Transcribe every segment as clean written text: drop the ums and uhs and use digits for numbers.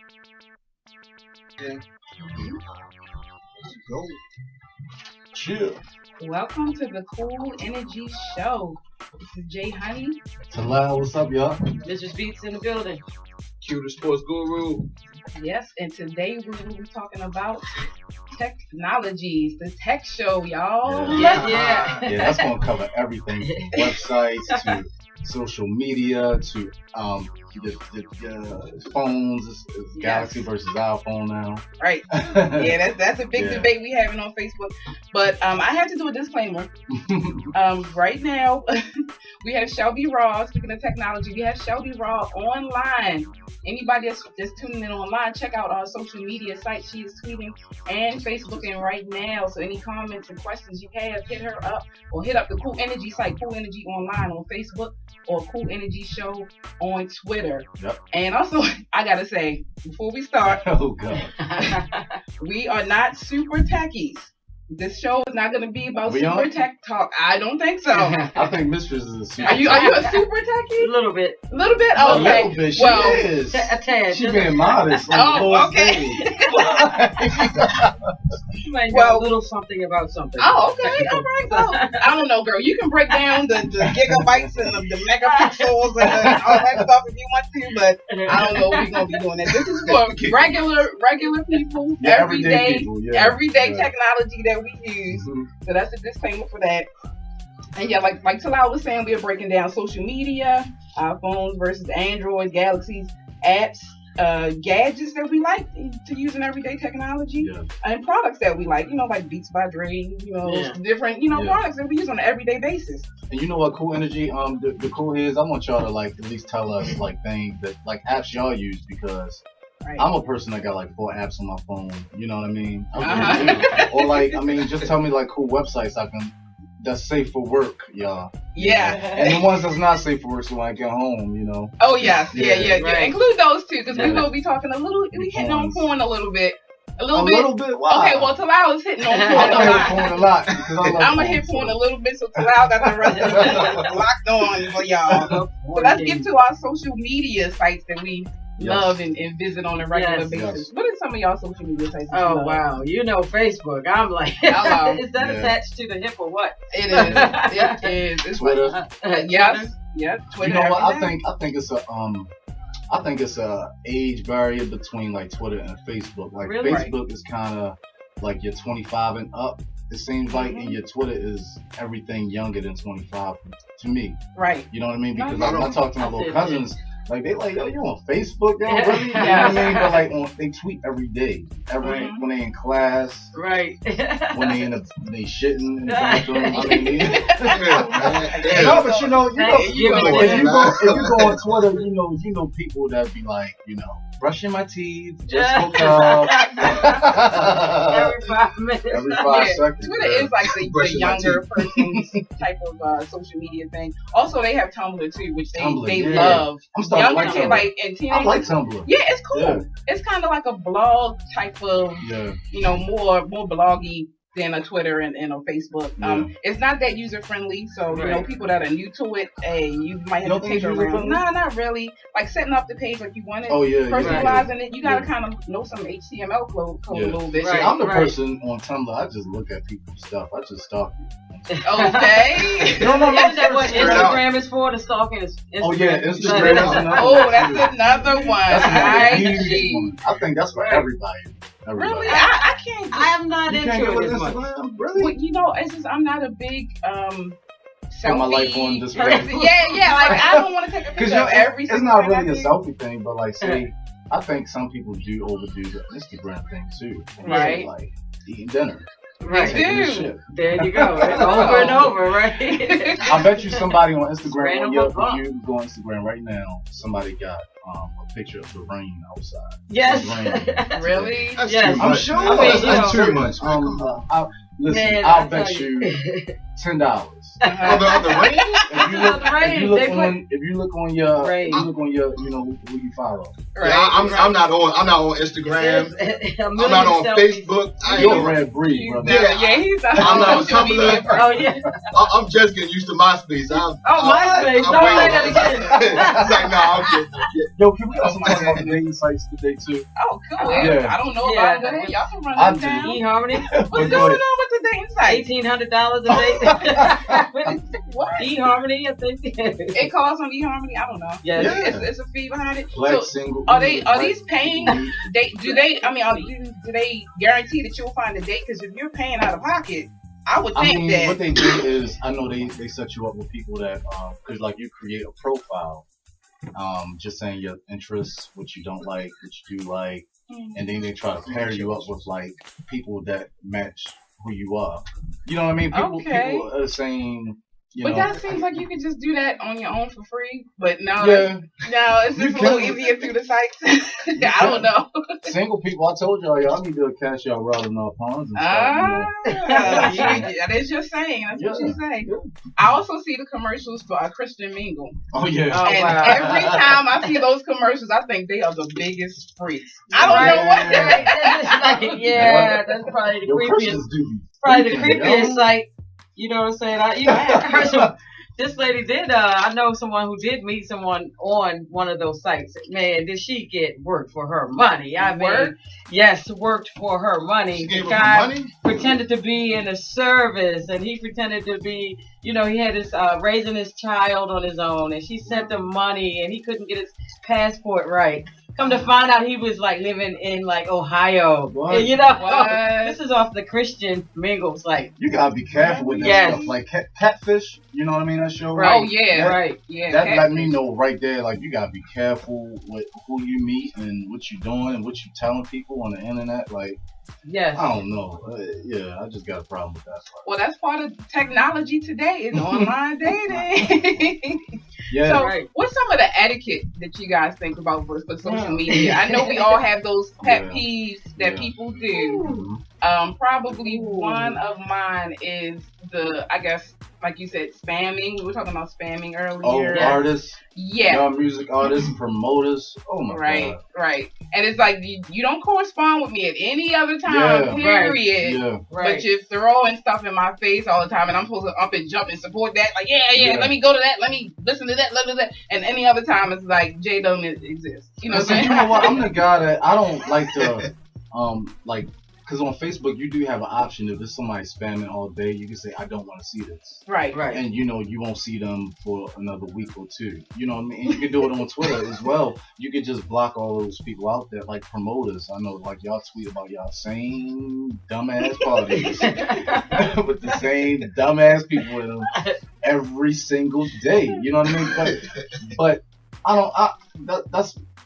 Let's go. Chill. Welcome to the Cool Energy Show. This is Jaye Hunnie. Talal, what's up, y'all? Mrs. Beats in the building. Q the sports guru. Yes, and today we will be talking about technologies, the tech show, y'all. Yeah. Yeah, that's gonna cover everything from websites to social media to the phones. It's Galaxy versus iPhone now. Right. Yeah, that's a big debate we having on Facebook. But I have to do a disclaimer. Right now, we have ShellBe Raw. Speaking of technology, we have ShellBe Raw online. Anybody that's tuning in online, check out our social media site. She is tweeting and Facebooking right now. So any comments and questions you have, hit her up or hit up the Cool Energy site, Cool Energy Online on Facebook or Cool Energy Show on Twitter. Yep. And also, I gotta say, before we start, Oh God. we are not super techies. This show is not going to be about We super aren't? tech talk. I don't think so. I think Mistress is a super. Are you a super techie? A little bit. A little bit? A Okay. little bit. She Well, is. A tad. She being modest. Like Oh, okay. You might know Well- a little something about something. Oh, okay. All right. Well, I don't know, girl. You can break down the gigabytes and the megapixels and all that stuff if you want to, but I don't know if we're going to be doing that. This is for regular people, Yeah, everyday people, yeah. everyday Yeah. technology that we use. Mhm. So that's a disclaimer for that. And yeah, like Talal was saying, we are breaking down social media, iPhones versus Android, Galaxies, apps, gadgets that we like to use in everyday technology, Yeah. and products that we like, like Beats by Dre, different, Yeah. products that we use on an everyday basis. And you know what, Cool Energy? The cool is I want y'all to at least tell us things that apps y'all use, because Right. I'm a person that got 4 apps on my phone. You know what I mean? Uh-huh. Or just tell me cool websites that's safe for work, y'all. Yeah. And the ones that's not safe for work, so when I get home, Oh yeah. Right. Include those too, because we're Yeah. gonna be talking we hitting on Porns. porn a little bit. A A little bit. little bit. Wow. Okay, well Talal is hitting on porn I'm a gonna hit lot. porn a lot because I love I'm gonna hit porn a little bit, so Talal got the rest of it locked on for y'all. So let's get to our social media sites that we love and visit on a regular basis. Yes. What are some of y'all social media sites? that you Oh, love? wow. Facebook. I'm like, Hello. is that Yeah. attached to the hip or what? It is. It is. It's Twitter. Yes. Twitter. You know what? every day. I think it's a age barrier between Twitter and Facebook. Really? Facebook is kind of you're 25 and up. It seems like, and your Twitter is everything younger than 25 to me. Right. You know what I mean? Because No, I talk to my I little feel cousins. They yo, you on Facebook, yo, really? You know Yeah. what I mean? But they tweet every day. When they in class, Right. when they shitting in the bathroom. I mean, Yeah, no, but you know, Hey, you know, if you go on Twitter, you know people that be brushing my teeth, just woke up. Every 5 minutes. Every 5 Yeah, seconds. Twitter is the Brushing my younger person's type of social media thing. Also, they have Tumblr too, which they Tumblr, they yeah. love. I'm starting to Younger like kids, Tumblr. and I teenagers. like Tumblr. Yeah, it's cool. Yeah. It's kind of like a blog type of, Yeah. more bloggy than a Twitter and a Facebook. It's not that user friendly, so Right. people that are new to it, you might You have don't to think take it's around. user-friendly? Nah, not really. Like setting up the page like you want it. Oh yeah. Personalizing it, you gotta Yeah. kind of know some HTML code Yeah. a little bit. See, Right. I'm the person on Tumblr. I just look at people's stuff. I just stalk you. Okay. No. Is that what Instagram is for? The stalking is Instagram. Oh yeah, Instagram. is another Oh, one, that's too. another one. That's another IG. huge one. I think that's for everybody. Really? I can't. I am not You into can't get it with as much. Instagram, really? Well, it's just I'm not a big Put my life on selfie display. person. Yeah. Like I don't want to take a Because picture of every it's single not thing I really a do. selfie thing, but say, I think some people do overdo the Instagram thing too. Right. Like eating dinner, Right. taking a do. shit. There you go. It's over and over, right? I bet you somebody on Instagram, Random you bump. go on Instagram right now, somebody got a picture of the rain outside. Yes. It's raining. Really? That's Yes. too I'm much. sure. I mean, you That's know, too much. Listen, Man, I'll I bet tell you you. $10. On the rain? if you look on your, you know who you follow. Right. Yeah, I'm not on Instagram. I'm not on Facebook. You're a red breed, brother. He's I'm not on Tumblr. Oh yeah. I'm just getting used to MySpace. MySpace. Don't say that again. It's like, I'm kidding. Yo, can we also talk about the dating sites today too? Oh, cool. Yeah. I don't know about that. Y'all can run them down. eHarmony. What's going on with the dating site? $1,800 a day. What? eHarmony, I think. It costs on eHarmony. I don't know. Yeah. It's a fee behind it. Black single. Are these paying? Do they guarantee that you'll find a date? Because if you're paying out of pocket, I would think that what they do is, I know they set you up with people that because like you create a profile, just saying your interests, what you don't like, what you do like, and then they try to pair you up with like people that match who you are. You know what I mean? People are saying. But that seems like you could just do that on your own for free. But now it's just a little easier through the sites. I don't know. Single people, I told y'all need to cash y'all rather than pawns and stuff. That is your saying. That's what you say. Yeah. I also see the commercials for Christian Mingle. Oh yeah. Every time I see those commercials, I think they are the biggest freaks. I don't know what they're that's probably the creepiest site. You know what I'm saying? This lady did. I know someone who did meet someone on one of those sites. Man, did she get work for her money? Yes, worked for her money. The guy pretended to be in a service, and he pretended to be. He had his raising his child on his own, and she sent him money, and he couldn't get his passport right. Come to find out, he was like living in like Ohio. What? And, this is off the Christian Mingle site. You gotta be careful with that stuff. Like Catfish, you know what I mean? That show. Right. Oh yeah, yeah. That let me know right there. Like you gotta be careful with who you meet and what you're doing and what you telling people on the internet. Like. Yes. I don't know. I just got a problem with that part. Well, that's part of technology today is online dating. Yeah. So, what's some of the etiquette that you guys think about for social media? I know we all have those pet peeves that people do. Probably one of mine is I guess, like you said, spamming. We were talking about spamming earlier. Oh, artists. Yeah. Music artists, promoters. Oh my God. Right. And it's like you don't correspond with me at any other time, period. Yeah. But you're throwing stuff in my face all the time, and I'm supposed to up and jump and support that. Like, let me go to that, let me listen to that, listen to that. And any other time, it's like, Jay don't exist. You know what I'm saying? You know what? I'm the guy that I don't like to, because on Facebook, you do have an option. If there's somebody spamming all day, you can say, I don't want to see this. Right. And, you won't see them for another week or two. You know what I mean? And you can do it on Twitter as well. You can just block all those people out there, like promoters. I know, like, y'all tweet about y'all same dumbass parties with the same dumbass people in them every single day. You know what I mean? But I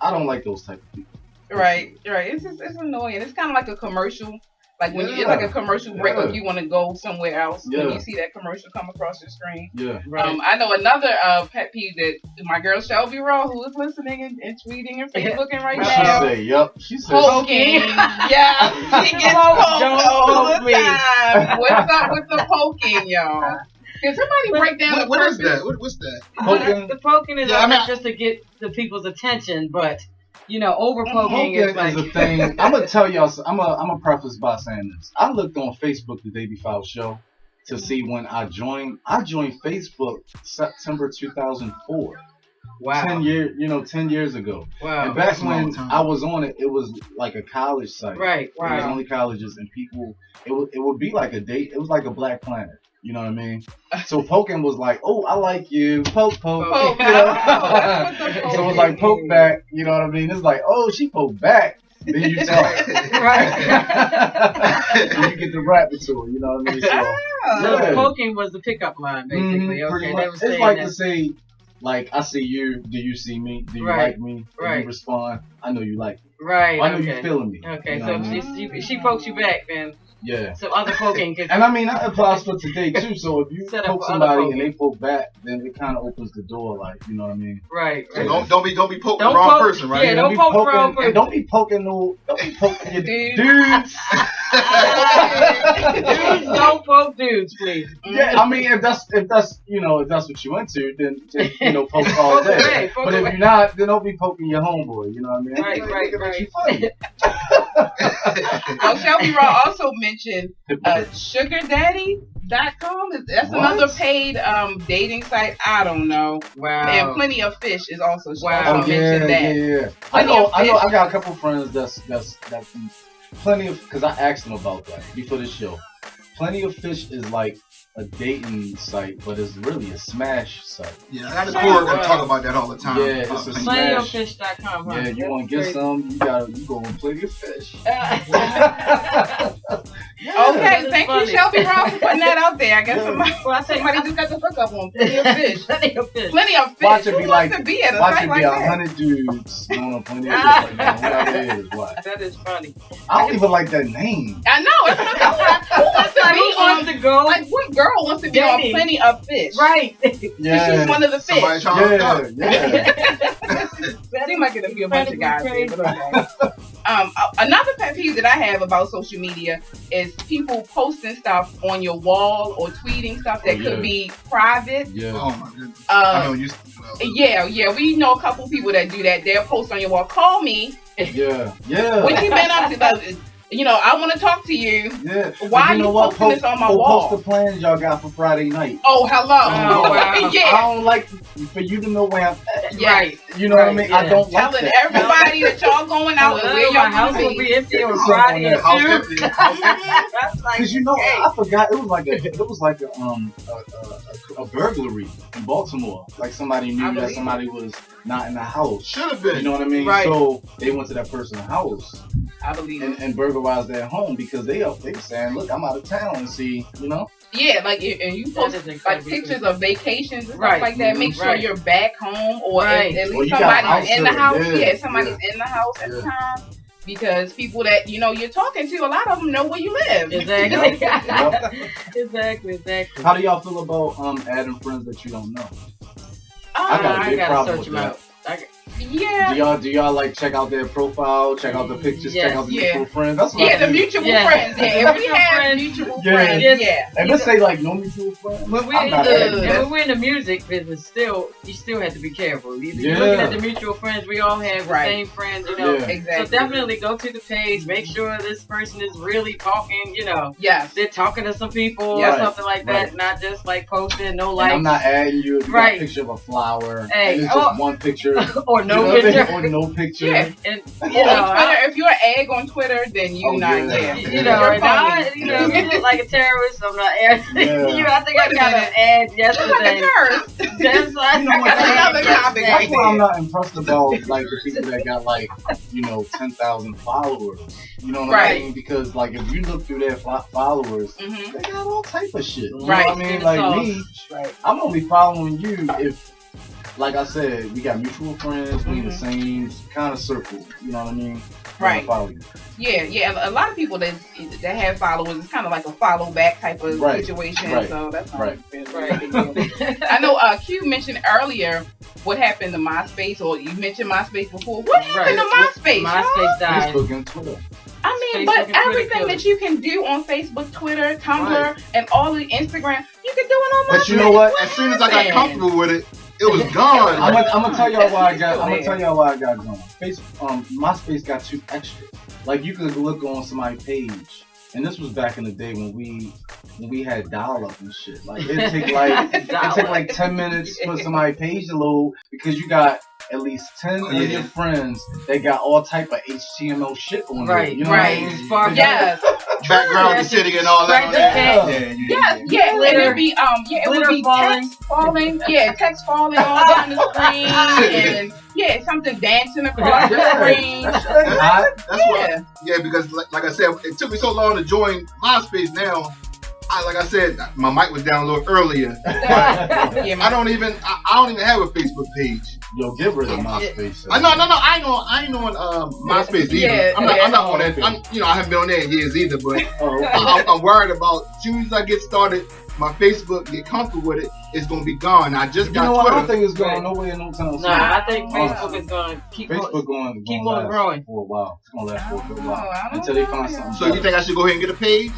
don't like those type of people. Right. It's annoying. It's kind of like a commercial. Like when it's like a commercial break if you want to go somewhere else. When you see that commercial come across your screen. Yeah. I know another pet peeve that my girl ShellBe Raw, who is listening and tweeting and Facebooking right now. She said, poking. Yeah. She gets poked all the time. What's up with the poking, y'all? Can somebody break down the What is that? What's that? Poking? The poking is not just to get the people's attention, but over poking is like a thing. I'm gonna tell y'all. I'm gonna preface by saying this. I looked on Facebook the day before the show to see when I joined. I joined Facebook September 2004. Wow. 10 years ago. Wow. And back when I was on it, it was like a college site. Right. It was only colleges and people. It would be like a date. It was like a Black Planet. You know what I mean? So poking was like, oh, I like you. Poke. Poke. You know? So it was like poke back. You know what I mean? It's like, oh, she poked back. Then you talk. Then you get the rap to her. You know what I mean? So poking was the pickup line, basically. It's like to say, like, I see you. Do you see me? Do you like me? Do you respond? I know you like me. Right. I know you feeling me. Okay, you know so she pokes you back, then. Yeah. So other poking. And I mean, that applies for today too. So if you poke somebody and they poke back, then it kind of opens the door, like, you know what I mean? Right. So don't be poking the wrong person, right? Yeah, don't poke the wrong person. And don't be poking your dudes. Dudes don't poke dudes, please. Yeah, I mean, if that's if that's what you into, then poke all day. But if you're not, then don't be poking your homeboy. You know what I mean? Right. Well, ShellBe Raw also mentioned SugarDaddy.com. That's another paid dating site. I don't know. Wow. And Plenty of Fish is also mentioned that. Yeah. I know. I got a couple friends that's Plenty of, because I asked them about that before the show. Plenty of Fish is like a dating site, but it's really a smash site. Yeah, I got a core that talk about that all the time. Yeah, it's a smash. PlentyofFish.com, huh? Yeah, you want to get some, you go on Plenty of Fish. Okay, thank you, ShellBe Raw, for putting that out there. I guess somebody just got the hook up on Plenty of Fish. Plenty of Fish. Watch it Who be wants like, to be at a watch site it like be that? 100 dudes on Plenty of Fish. Like that. That is funny. I don't even like that name. I know. It's who wants to go? Like, what girl wants to be on Plenty of Fish? Right. Yeah. She's one of the fish. Yeah. Seems like it'll be a bunch of guys there, but okay. Another pet peeve that I have about social media is people posting stuff on your wall or tweeting stuff that could be private. Yeah. Oh my goodness. I know you. Yeah. We know a couple people that do that. They'll post on your wall. Call me. Yeah. What you been up to? I want to talk to you. Yeah. Why are you posting this on my wall? Post the plans y'all got for Friday night. Oh, hello. Oh, wow. Yeah. I don't like for you to know where I'm at. Right. You know what I mean? Yeah. I don't like telling everybody that y'all going out and where y'all house will be empty on Friday at 2. Because I forgot it was like a burglary in Baltimore. Like somebody knew that somebody was not in the house. Should have been. You know what I mean? Right. So they went to that person's house. I believe and burglarized their home because they were saying, look, I'm out of town and see, Yeah, and you post pictures of vacations and stuff like that. Make sure you're back home or at least somebody's in the house. Yeah, somebody's in the house at the time. Because people that you're talking to, a lot of them know where you live. Exactly. Exactly. How do y'all feel about adding friends that you don't know? I got a big problem with them that. out. Yeah. Do y'all like check out their profile, check out the pictures, check out the mutual friends? That's what the mutual friends. Yeah, if we have mutual friends, And let's say like no mutual friends. When we're in the music business, you still have to be careful. You're looking at the mutual friends, we all have the same friends, Exactly. So definitely go to the page, make sure this person is really talking, Yes. They're talking to some people or something like that, not just like posting, no likes. I'm not adding you if you got a picture of a flower. Hey, and it's just one picture. Or no picture. Or no picture. Yeah. And on Twitter, if you're an egg on Twitter, then you're not there. If you look like a terrorist, I'm not adding. I think I got an ad yesterday. That's another topic. That's why I'm not impressed about like the people that got 10,000 followers. You know what I mean? Because like if you look through their followers, they got all type of shit. You know what I mean? Like me, I'm only following you if, like I said, we got mutual friends, we in the same kind of circle. You know what I mean? Right. Follow you. Yeah. A lot of people that have followers, it's kind of like a follow back type of situation. Right. So that's not right. I know Q mentioned earlier what happened to MySpace, or you mentioned MySpace before. What happened to MySpace? MySpace died. Facebook and Twitter. I mean, but everything that you can do on Facebook, Twitter, Tumblr, and all the Instagram, you can do it on MySpace. But you know what? As soon as I got comfortable with it, it was gone. I'm gonna tell y'all why I got. I'm gonna tell y'all why I got going. MySpace got too extra. Like you could look on somebody's page, and this was back in the day when we had dial-up and shit. Like it take like 10 minutes for somebody's page to load because you got at least 10 of your friends that got all type of HTML shit on there. You know what I mean? Yes. Background acidic and all that. Yeah. It would be it would be text falling. Yeah, text falling all down the screen, and something dancing across the screen. That's what. Yeah, because like I said, it took me so long to join MySpace. Now like I said, my mic was down a little earlier. Yeah, I don't even have a Facebook page. Yo, get rid of MySpace. No, I ain't on MySpace either. Yeah, I'm not on that. I haven't been on there in years either. But I'm worried about as soon as I get started, my Facebook, get comfortable with it, it's gonna be gone. I just got Twitter. I don't think it's going nowhere no time soon. Nah, I think Facebook is gonna keep on growing for a while. It's gonna last for a good while until they find something. So you think I should go ahead and get a page?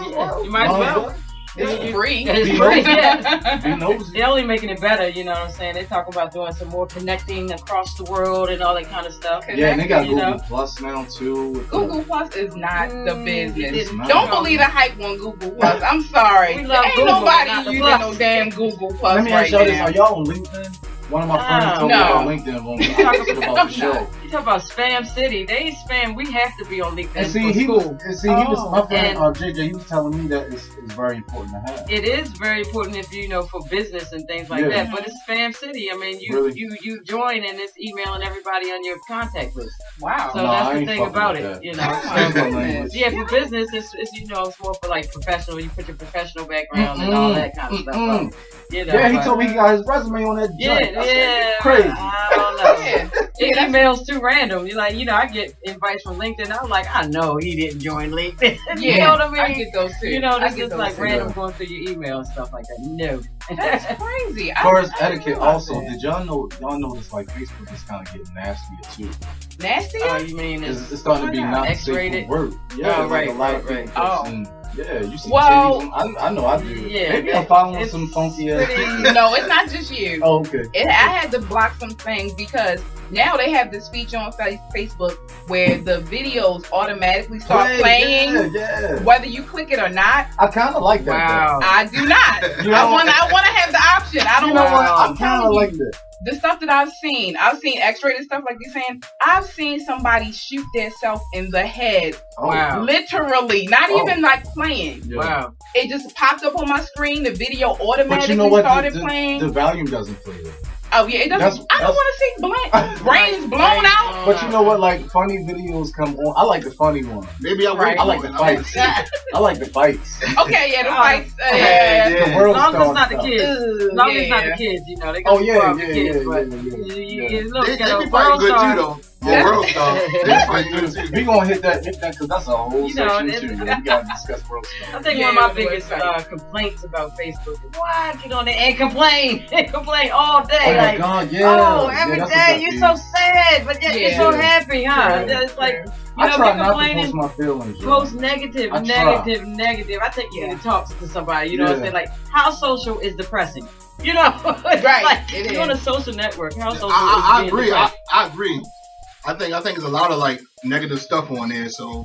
Yeah, you might as well. It's free. It's free. Yeah. They're only making it better, you know what I'm saying? They talk about doing some more connecting across the world and all that kind of stuff. Yeah, and they got Google Plus now too. Google Plus is not the business. Don't Don't believe the hype on Google Plus. I'm sorry. We love Ain't Google, nobody using no damn Google Plus. Let me ask y'all this: are y'all on LinkedIn? One of my friends told me about LinkedIn when we talked about the show. You talk about spam city. They ain't spam. We have to be on LinkedIn. And see, he was my friend JJ. He was telling me that it's very important to have. It is very important if for business and things like that. But it's spam city. I mean, you join and it's emailing everybody on your contact list. Wow. So that's the thing about it. Yeah, for business, it's more for like professional. You put your professional background and all that kind of stuff. Yeah, he told me he got his resume on that. Yeah, crazy. I don't know. It emails too random. You're like, I get invites from LinkedIn. I'm like, I know he didn't join LinkedIn. You know what I mean? I get those too. This is like random going through your email and stuff like that. No. That's crazy. As far as etiquette, also, did y'all notice like Facebook is kind of getting nastier too? Nastier? Oh, you mean it's starting to be not safe for work? Yeah, right. A lot of people. Yeah, you see well, I know I do. Yeah, maybe I'm following some funky ass. No, it's not just you. Oh, okay. I had to block some things because now they have this feature on Facebook where the videos automatically start playing, whether you click it or not. I kind of like that. Wow. I do not. I want to have the option. I don't know what. I kind of like that. The stuff that I've seen X-rated stuff like you're saying. I've seen somebody shoot themselves in the head. Wow. Literally, not even like playing. Yeah. Wow. It just popped up on my screen. The video automatically started playing. The volume doesn't play it. Oh yeah, it doesn't. I don't want to see brains blown out. But you know what? Like funny videos come on. I like the funny ones. Maybe I like the fights. I like the fights. Okay, yeah, the fights. The world as long as it's not the stuff. kids. As long as it's not the kids, they got the kids. But they fight good too, though. Yeah, world star. We gonna hit that because that's a whole section too. We gotta discuss world star. I think one of my biggest complaints about Facebook is why get on there and complain all day. Oh my God, yeah. Oh, every day you're so sad, but yet you're so happy, huh? It's like I try not to post my feelings. Post negative. I think you need to talk to somebody. Say like, how social is depressing. Right? Like, you're on a social network. How social is I agree. depressing. I agree. I think there's a lot of like negative stuff on there, so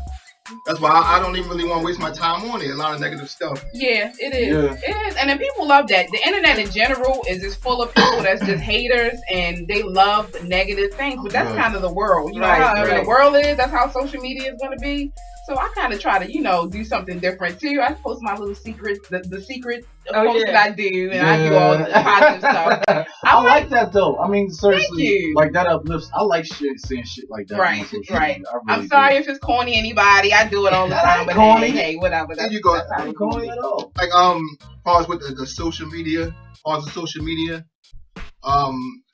that's why I don't even really want to waste my time on it. A lot of negative stuff. Yeah, it is. Yeah. It is, and then people love that. The internet in general is just full of people that's just haters, and they love negative things. But that's kind of the world. You know how the world is. That's how social media is going to be. So I kind of try to, do something different too. I post my little secrets, the secret posts that I do, and I do all the positive stuff. I like that though. I mean, seriously, like that uplifts. I like seeing shit like that. Right. Really I'm sorry if it's corny anybody. I do it all the time, but hey, whatever. There you go. That's not corny at all. Like pause with the social media.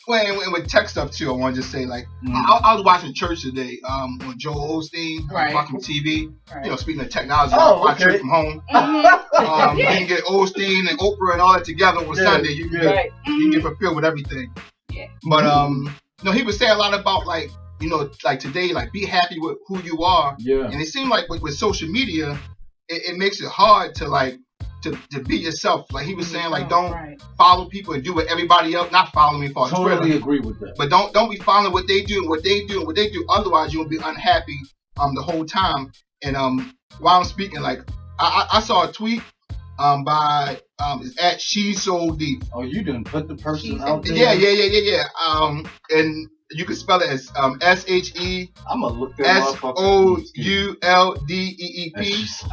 And with tech stuff too, I want to just say like I was watching church today on Joel Osteen, watching TV. Right. Speaking of technology, I watch church from home. You can get Osteen and Oprah and all that together on Sunday. You can get fulfilled with everything. Yeah. But he was saying a lot about like today, like be happy with who you are. Yeah. And it seemed like with social media, it makes it hard to like. To be yourself, like he was saying, like don't follow people and do what everybody else. Not follow me for totally agree with that. But don't be following what they do and what they do. Otherwise, you'll be unhappy the whole time. And while I'm speaking, like I saw a tweet by is at She's So Deep. Oh, you didn't put the person out there? Yeah. And you can spell it as SHE. I'm gonna look that SOULDEEP.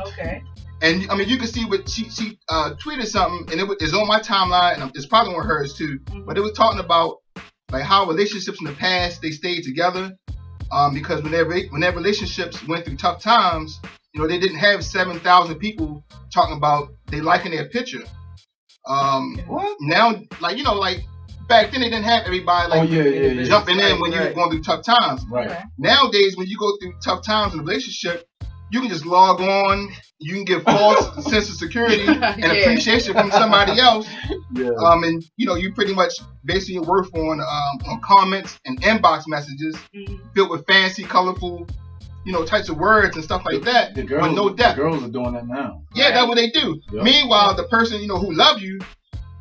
Okay. And I mean, you can see what she tweeted something, and it's on my timeline, and it's probably on hers too. But it was talking about like how relationships in the past they stayed together, because when their relationships went through tough times, they didn't have 7,000 people talking about they liking their picture. What? Now, like back then they didn't have everybody jumping in when you were going through tough times. Right. Nowadays, when you go through tough times in a relationship, you can just log on. You can get false sense of security and appreciation from somebody else. Yeah. And you pretty much basing your worth on comments and inbox messages filled with fancy, colorful, types of words and stuff like that. The girls, with no depth. The girls are doing that now. Yeah, that's what they do. Yep. Meanwhile, the person who love you,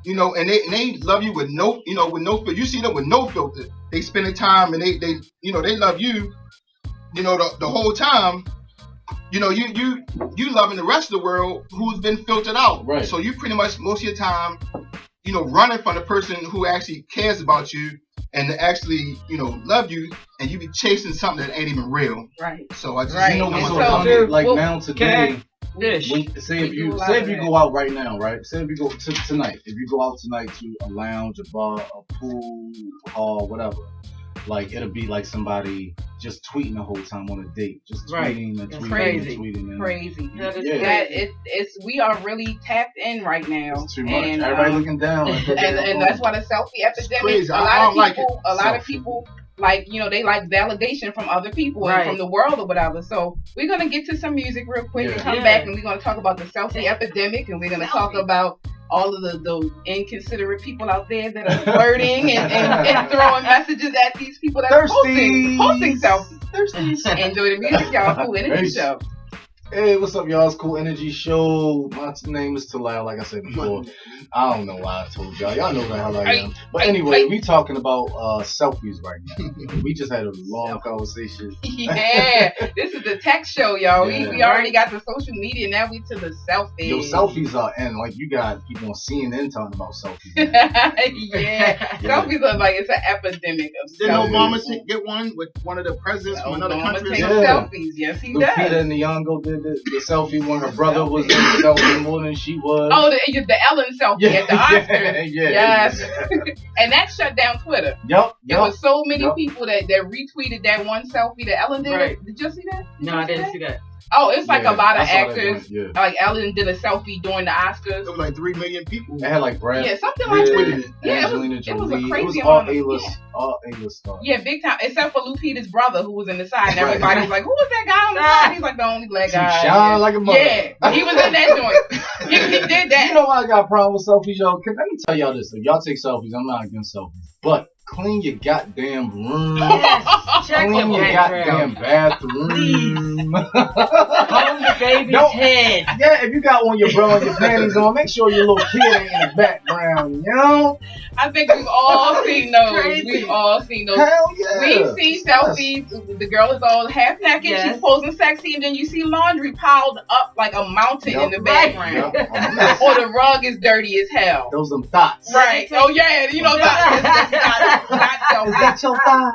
and they love you with no filter. You see them with no filter. They spending time and they love you. The whole time. You loving the rest of the world who's been filtered out. Right. So you pretty much most of your time, running from the person who actually cares about you and actually, love you, and you be chasing something that ain't even real. Right. So I just now today. Say if you go out right now, right? Say if you go tonight. If you go out tonight to a lounge, a bar, a pool, hall, whatever. Like it'll be like somebody just tweeting the whole time on a date, just tweeting and tweeting and tweeting. Crazy. It's we are really tapped in right now. It's too much. And, everybody looking down. And that's why the selfie epidemic. A lot of people like they like validation from other people and from the world or whatever. So we're gonna get to some music real quick and come back, and we're gonna talk about the selfie epidemic, and we're gonna talk about all of those inconsiderate people out there that are flirting and throwing messages at these people that are posting selfies. Enjoy the music, y'all. Cool Energy Show. Hey, what's up, y'all? It's Cool Energy Show. My name is Talal, like I said before. I don't know why I told y'all. Y'all know what the hell I am. But anyway, we talking about selfies right now. We just had a long conversation. Yeah, this is the tech show, y'all. Yeah. We already got the social media. Now we to the selfies. Yo, selfies are in. Like, you got people on CNN talking about selfies. Selfies are like, it's an epidemic of selfies. Didn't Obama get one with one of the presidents from another country? Selfies. Yes, he does. Lupita Nyong'o did the selfie when her brother was in the selfie more than she was. Oh, the Ellen selfie at the Oscars. Yes. And that shut down Twitter. Yep. There was so many people that retweeted that one selfie that Ellen did. Right. Did you see that? No, I didn't see that. Oh, it's like a lot of actors. Like Ellen did a selfie during the Oscars. It was like 3 million people. They had like Brad. Yeah, something like that. Yeah, it was a crazy amount. All A-list stars. Yeah, big time. Except for Lupita's brother, who was in the side. And everybody's like, who was that guy on the side? He's like the only black guy. Shine like a mother. Yeah, he was in that joint. He did that. You know why I got a problem with selfies, y'all? Let me tell y'all this. If y'all take selfies, I'm not against selfies. But clean your goddamn room. Yes, clean your goddamn bathroom. Comb the baby's head. Yeah, if you got one of your bra and your panties on, make sure your little kid ain't in the background, I think we've all seen those. Crazy. We've all seen those. Hell yeah. We've seen selfies. The girl is all half naked. Yes. She's posing sexy, and then you see laundry piled up like a mountain in the background. Yep. Or the rug is dirty as hell. Those them thoughts. Right. Oh yeah, thoughts. Is that your thought?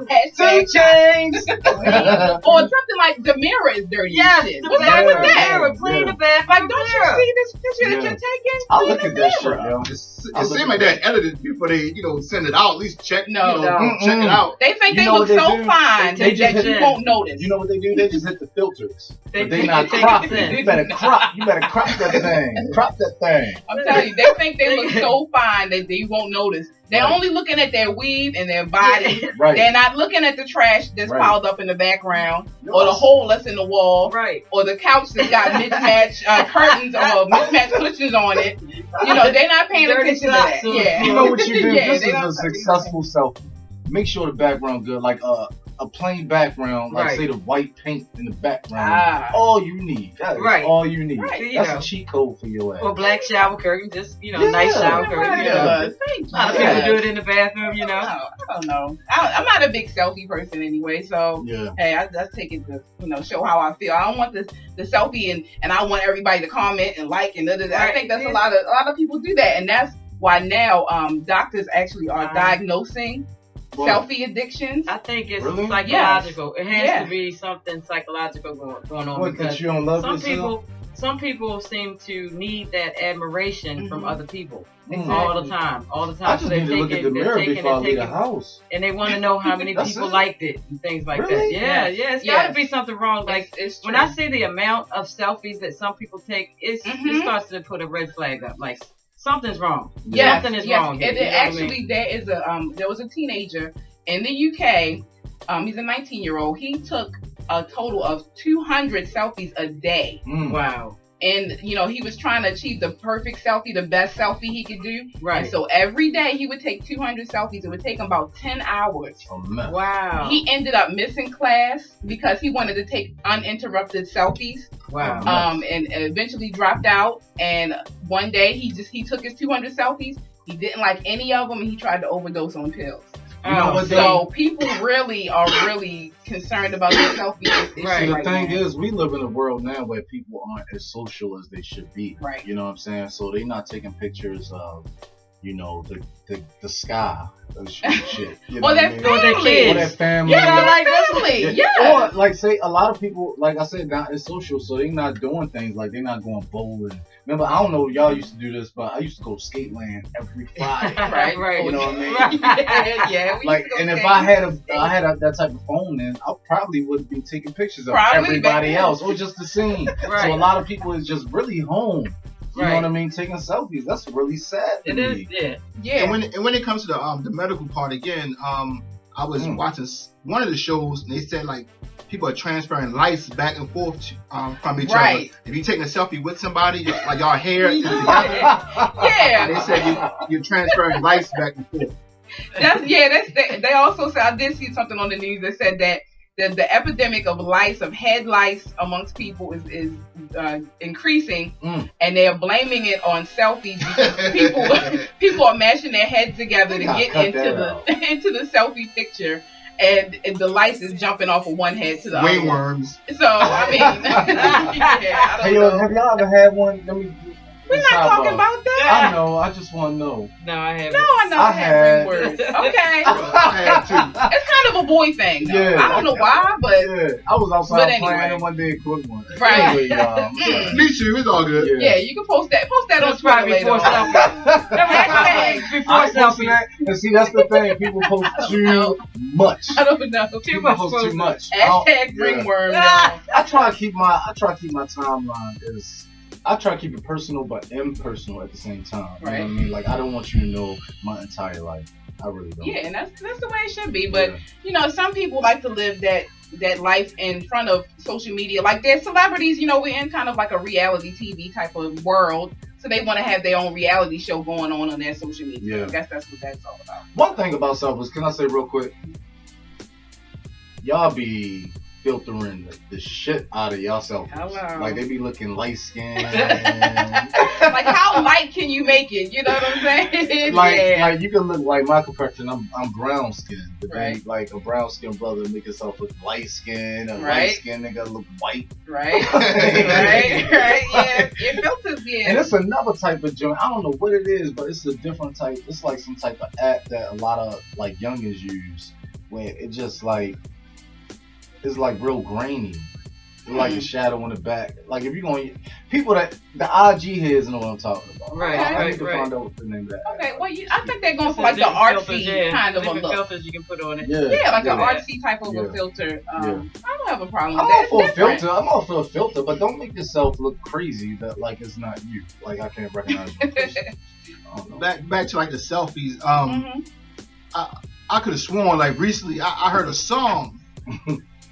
Hashtag chains. Or something like the mirror is dirty. Yes, Shit. the What's wrong with that? mirror. Clean the bathroom. Like, don't you see this picture that you're taking? I look at that shit, yo. It seems like they're edited before they, send it out. At least check, check it out. They think they look so fine that you won't notice. You know what they do? They just hit the filters. But they not cropping. You better crop that thing. Crop that thing. I'm telling you, they think they look so fine that they won't notice. They're only looking at their weave and their body. Right. They're not looking at the trash that's piled up in the background, or the hole that's in the wall, or the couch that's got mismatched curtains or mismatched cushions on it. They're not paying attention to that. Yeah. You know what you do? This is a successful selfie. Make sure the background good, like a plain background, like say the white paint in the background. All you need. That is all you need. Right. That's a cheat code for your ass. Or black shower curtain, just nice shower curtain. A lot of people do it in the bathroom, I don't know. I'm not a big selfie person anyway, so hey, I just take it to show how I feel. I don't want the selfie and I want everybody to comment and like and I think that's a lot of people do that, and that's why now doctors actually are diagnosing selfie addictions. I think it's psychological. It has to be something psychological going on. What, because you don't love some yourself? some people seem to need that admiration from other people Exactly. all the time. I just need to look at the mirror before I leave the house. And they want to know how many people liked it and things like Really? that. Yeah, it's got to be something wrong. Like it's when I see the amount of selfies that some people take, it starts to put a red flag up. Like something's wrong. Yes, Something is wrong. And actually, there was a teenager in the UK. He's a 19-year-old. He took a total of 200 selfies a day. Wow. And, he was trying to achieve the perfect selfie, the best selfie he could do. Right. And so every day he would take 200 selfies. It would take him about 10 hours. Oh, man. Wow. He ended up missing class because he wanted to take uninterrupted selfies. Wow. And eventually dropped out. And one day he took his 200 selfies. He didn't like any of them, and he tried to overdose on pills. You know what? So people really are concerned about their selfies. Right. The thing is, we live in a world now where people aren't as social as they should be. Right. You know what I'm saying? So they're not taking pictures of, the sky or shit. Or their family. Or their family. Yeah, like definitely. Yeah. Or like say a lot of people, like I said, now it's social, so they're not doing things like they're not going bowling. Remember, I don't know if y'all used to do this, but I used to go skate land every Friday. right. You know what I mean? Yeah. Like, and if I had that type of phone, then I probably would be taking pictures of everybody else, or just the scene. Right. So a lot of people is just really home. You know what I mean? Taking selfies. That's really sad to me. Yeah. And when it comes to the medical part again, I was watching one of the shows, and they said like people are transferring lice back and forth from each other. If you're taking a selfie with somebody, like y'all hair is together, they said you're transferring lice back and forth. They also said, I did see something on the news that said that the epidemic of lice, of head lice amongst people is increasing, and they're blaming it on selfies because people are mashing their heads together to get into the selfie picture, and the lice is jumping off of one head to the other. Wingworms. So I mean, I don't know. Have y'all ever had one? We're not talking about that. I know. I just want to know. No, I haven't. No, I know. I had words. Okay. I had too. It's kind of a boy thing, though. Yeah. I don't know why, but I was outside playing and one day quick one. Right. Anyway, Me too. It's all good. Yeah, you can post that. Post that on Twitter later. Before selfie. And see, that's the thing. People post too much. I don't know. People post too much. Hashtag ringworm. I try to keep my timeline as. I try to keep it personal but impersonal at the same time. You know what I mean? Like, I don't want you to know my entire life. I really don't. Yeah, and that's the way it should be. But some people like to live that life in front of social media. Like, they're celebrities. We're in kind of like a reality TV type of world. So they want to have their own reality show going on their social media. Yeah. I guess that's what that's all about. One thing about selfies, can I say real quick? Y'all be filtering the shit out of y'all selfies. Hello. Like, they be looking light skinned. Like, how light can you make it? You know what I'm saying? Like you can look like my complexion. I'm brown skinned. But then, like, a brown skinned brother make himself look light skinned. A light skinned nigga look white. Right. right. Yeah. Your filters, And it's another type of joint. I don't know what it is, but it's a different type. It's like some type of app that a lot of like youngins use, where it just like. It's like real grainy. It's like a shadow in the back. Like, if you're going to... People that... The IG heads know what I'm talking about. I need to find out what the name of that. Okay, well, I think they're going for like the artsy kind of a look. Filters you can put on it. Yeah, like an artsy type of a filter. I don't have a problem with I'm that. all for a filter, but don't make yourself look crazy that like it's not you. Like, I can't recognize you. Back to like the selfies. I could have sworn like recently I heard a song.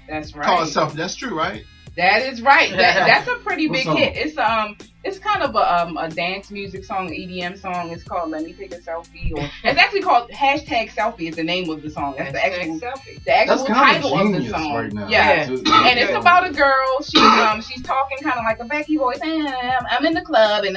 That's right. Call itself. That's true, right? That is right. That's a pretty big hit. It's kind of a dance music song, EDM song. It's called "Let Me Take a Selfie," or it's actually called #Selfie. Is the name of the song. That's the actual title of the song. Right now. Yeah, and it's about a girl. She's talking kind of like a Becky voice. I'm in the club and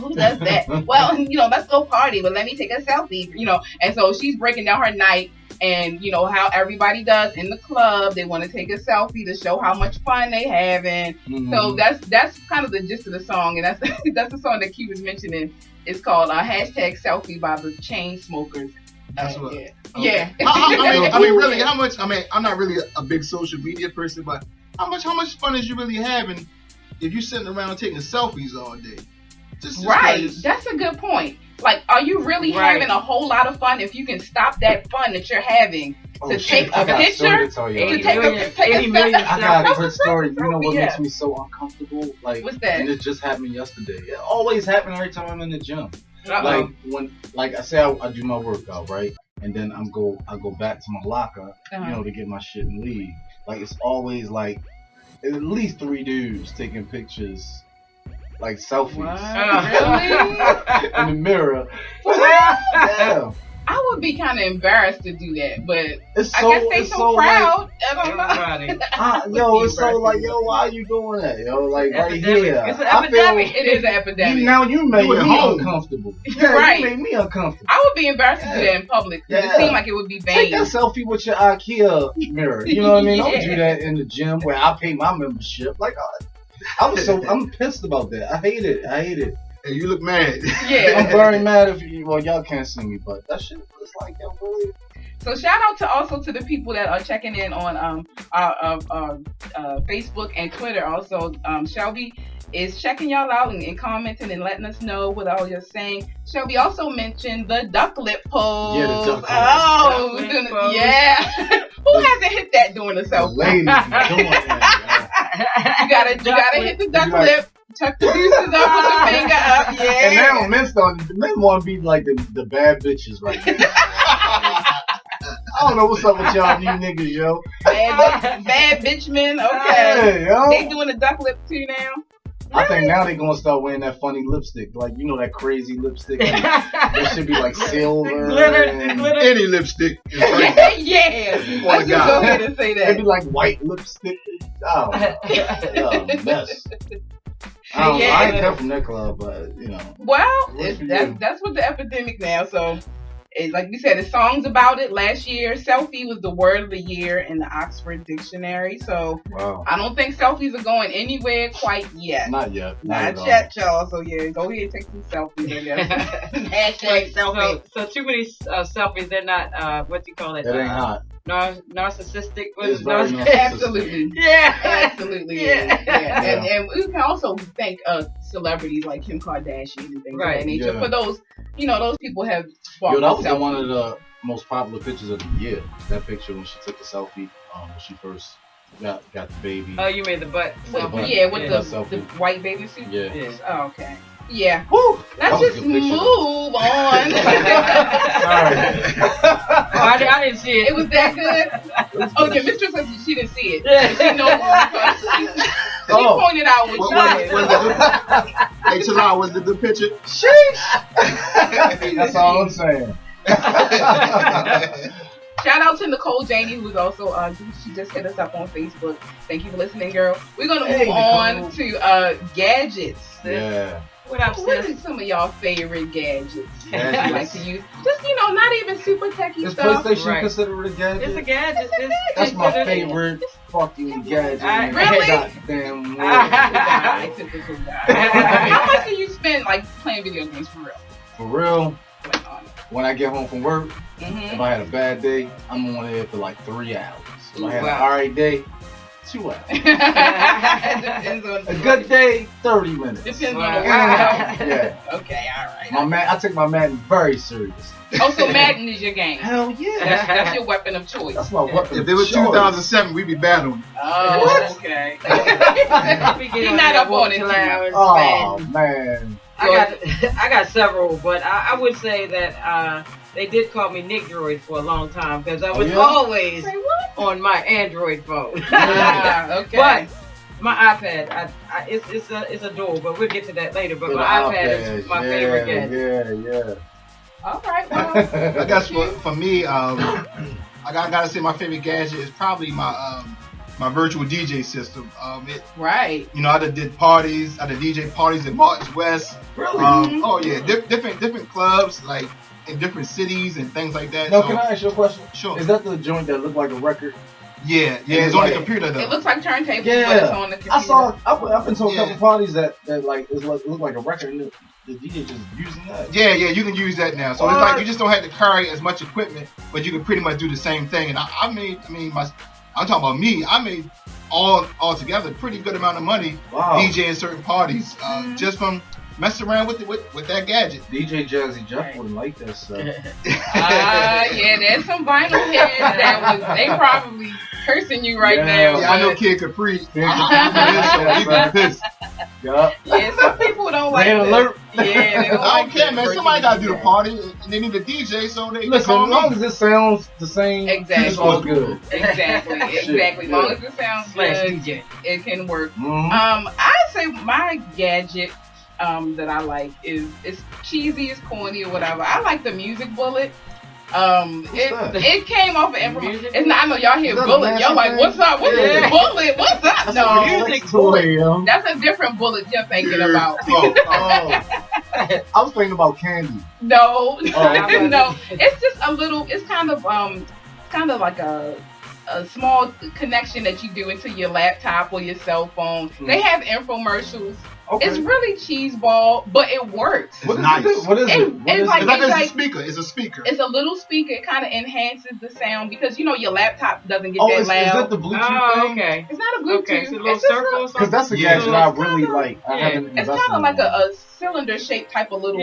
who does that? Well, let's go party, but let me take a selfie. And so she's breaking down her night. And how everybody does in the club, they want to take a selfie to show how much fun they having. So that's kind of the gist of the song, and that's the song that Q was mentioning. It's called "#Selfie" by the Chainsmokers. That's what. Yeah. I mean, really, how much? I mean, I'm not really a big social media person, but how much fun is you really having? if you're sitting around taking selfies all day. Right. That's a good point. Like, are you really having a whole lot of fun if you can stop that fun that you're having to take a picture? To take a 80 million. I got a good story. You know what makes me so uncomfortable? Like, what's that? And it just happened yesterday. It always happens every time I'm in the gym. Uh-oh. Like I say, I do my workout, right? And then I go back to my locker, you know, to get my shit and leave. Like, it's always like at least 3 dudes taking pictures. Like selfies. Really? In the mirror. Yeah. I would be kind of embarrassed to do that, but It's I guess they so proud. Like, I don't know. It's so like, yo, why are you doing that? Yo, like right here. It's an epidemic. It is an epidemic. Now you made me uncomfortable. Yeah, right. You made me uncomfortable. I would be embarrassed to do that in public because it seemed like it would be vain. Take that selfie with your IKEA mirror. You know what I mean? Don't do that in the gym where I pay my membership. Like, I'm pissed about that. I hate it. And you look mad. Yeah. I'm very mad if you, well, y'all can't see me, but that shit was like, yo, really? So shout out to the people that are checking in on Facebook and Twitter. Also, ShellBe is checking y'all out and commenting and letting us know what all you're saying. ShellBe also mentioned the duck lip pose. Yeah, the duck pose. Yeah. Who hasn't hit that during the selfie? Ladies be doing that. You gotta hit the duck lip. Tuck the deuces up with the finger up. Yeah. And now men want to be like the bad bitches right now. I don't know what's up with y'all new niggas, yo. Bad bitch men. Okay. Yeah, yo. They doing the duck lip too now. I think now they gonna start wearing that funny lipstick, like you know that crazy lipstick. That should be like silver. Glitter. Any lipstick. Yeah. I should go ahead and say that. It'd be like white lipstick. Oh, mess. I ain't come from that club, but you know. Well, that's what the epidemic now. So, like we said, the songs about it last year. Selfie was the word of the year in the Oxford Dictionary. So, I don't think selfies are going anywhere quite yet. Not yet. Not yet, y'all. So yeah, go ahead and take some selfies. I guess. Hashtag selfie. So too many selfies. They're not what do you call it? It ain't hot. Narcissistic. Absolutely. Yeah. Absolutely. Yeah. And we can also thank celebrities like Kim Kardashian and things of that nature for those. You know, those people have. Yo, that was one of the most popular pictures of the year. That picture when she took the selfie when she first got the baby. Oh, you made the butt. Yeah, with the white baby suit. Yeah. Oh, okay. Yeah. Woo! Let's just move on. Sorry. I didn't see it. It was that good? Oh, your mistress said she didn't see it. Yeah. She knows she pointed out what you did. Hey, Talal, was it the picture? Sheesh! That's all I'm saying. Shout out to Nacole Janey, who's also she just hit us up on Facebook. Thank you for listening, girl. We're gonna move on to gadgets. Yeah. What are some of y'all favorite gadgets you like to use? Just not even super techie stuff. Is PlayStation considered a gadget? It's a gadget. That's my favorite fucking gadget. Really? Goddamn. How much do you spend like playing video games for real? For real? When I get home from work, if I had a bad day, I'm on there for like 3 hours. If I had an alright day, 2 hours. Depends on a good day, 30 minutes. Depends on the workout. Yeah. Okay, alright. I take my Madden very serious. Oh, so Madden is your game? Hell yeah. That's your weapon of choice. That's my weapon If it was 2007, we'd be battling. Oh, what? Okay. You're not up on it. Oh, man. I got several, but I would say that they did call me Nick Droid for a long time because I was always on my Android phone. Okay. But my iPad, it's a dual, but we'll get to that later. But my iPad is my favorite gadget. Yeah. All right. Well, I guess for me, I gotta say my favorite gadget is probably my virtual DJ system. Right. I did parties. I did DJ parties in Martin's West. Really? Oh yeah, different clubs like in different cities and things like that. No, can I ask you a question? Sure. Is that the joint that looked like a record? Yeah, it's on the computer though. It looks like turntables, but it's on the computer. I've been to a couple parties that like it looked like a record and the DJ just using that. Yeah, you can use that now. So it's like you just don't have to carry as much equipment, but you can pretty much do the same thing. And I'm talking about me. I made all together pretty good amount of money DJing certain parties just from messing around with that gadget. DJ Jazzy Jeff wouldn't like that stuff. Yeah, there's some vinyl heads they probably cursing you right now. Yeah, I know Kid Capri. Yeah, some people don't like alert. Yeah, they don't I don't care, man. Somebody gotta do the party, and they need a DJ, so they listen. As long as it sounds the same, it's all good. Exactly. As long as it sounds good, it can work. I'd say my gadget that I like is cheesy, it's corny or whatever. I like the music bullet. It came off of information. It's not. I know y'all hear bullet. Y'all like, what's up? What's this bullet? What's up? No, music bullet. That's a different bullet you're thinking about. I was thinking about candy. No, no. It's just a little. It's kind of like a small connection that you do into your laptop or your cell phone. They have infomercials. Okay. It's really cheeseball, but it works. It's nice. What is it? It's a speaker. It's a speaker. It's a little speaker. It kind of enhances the sound because your laptop doesn't get that loud. Is that the Bluetooth thing? Okay. It's not a Bluetooth. Okay, it's a little circle or something. Because that's a gadget I really like. It's kind of like a cylinder-shaped type of little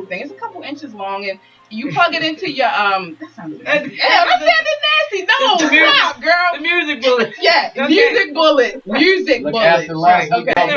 thing. It's a couple inches long, and you plug it into your That sounded nasty. That sounded nasty. No, stop, girl. The music bullet. Yeah, music bullet. Music bullet. After last week, okay.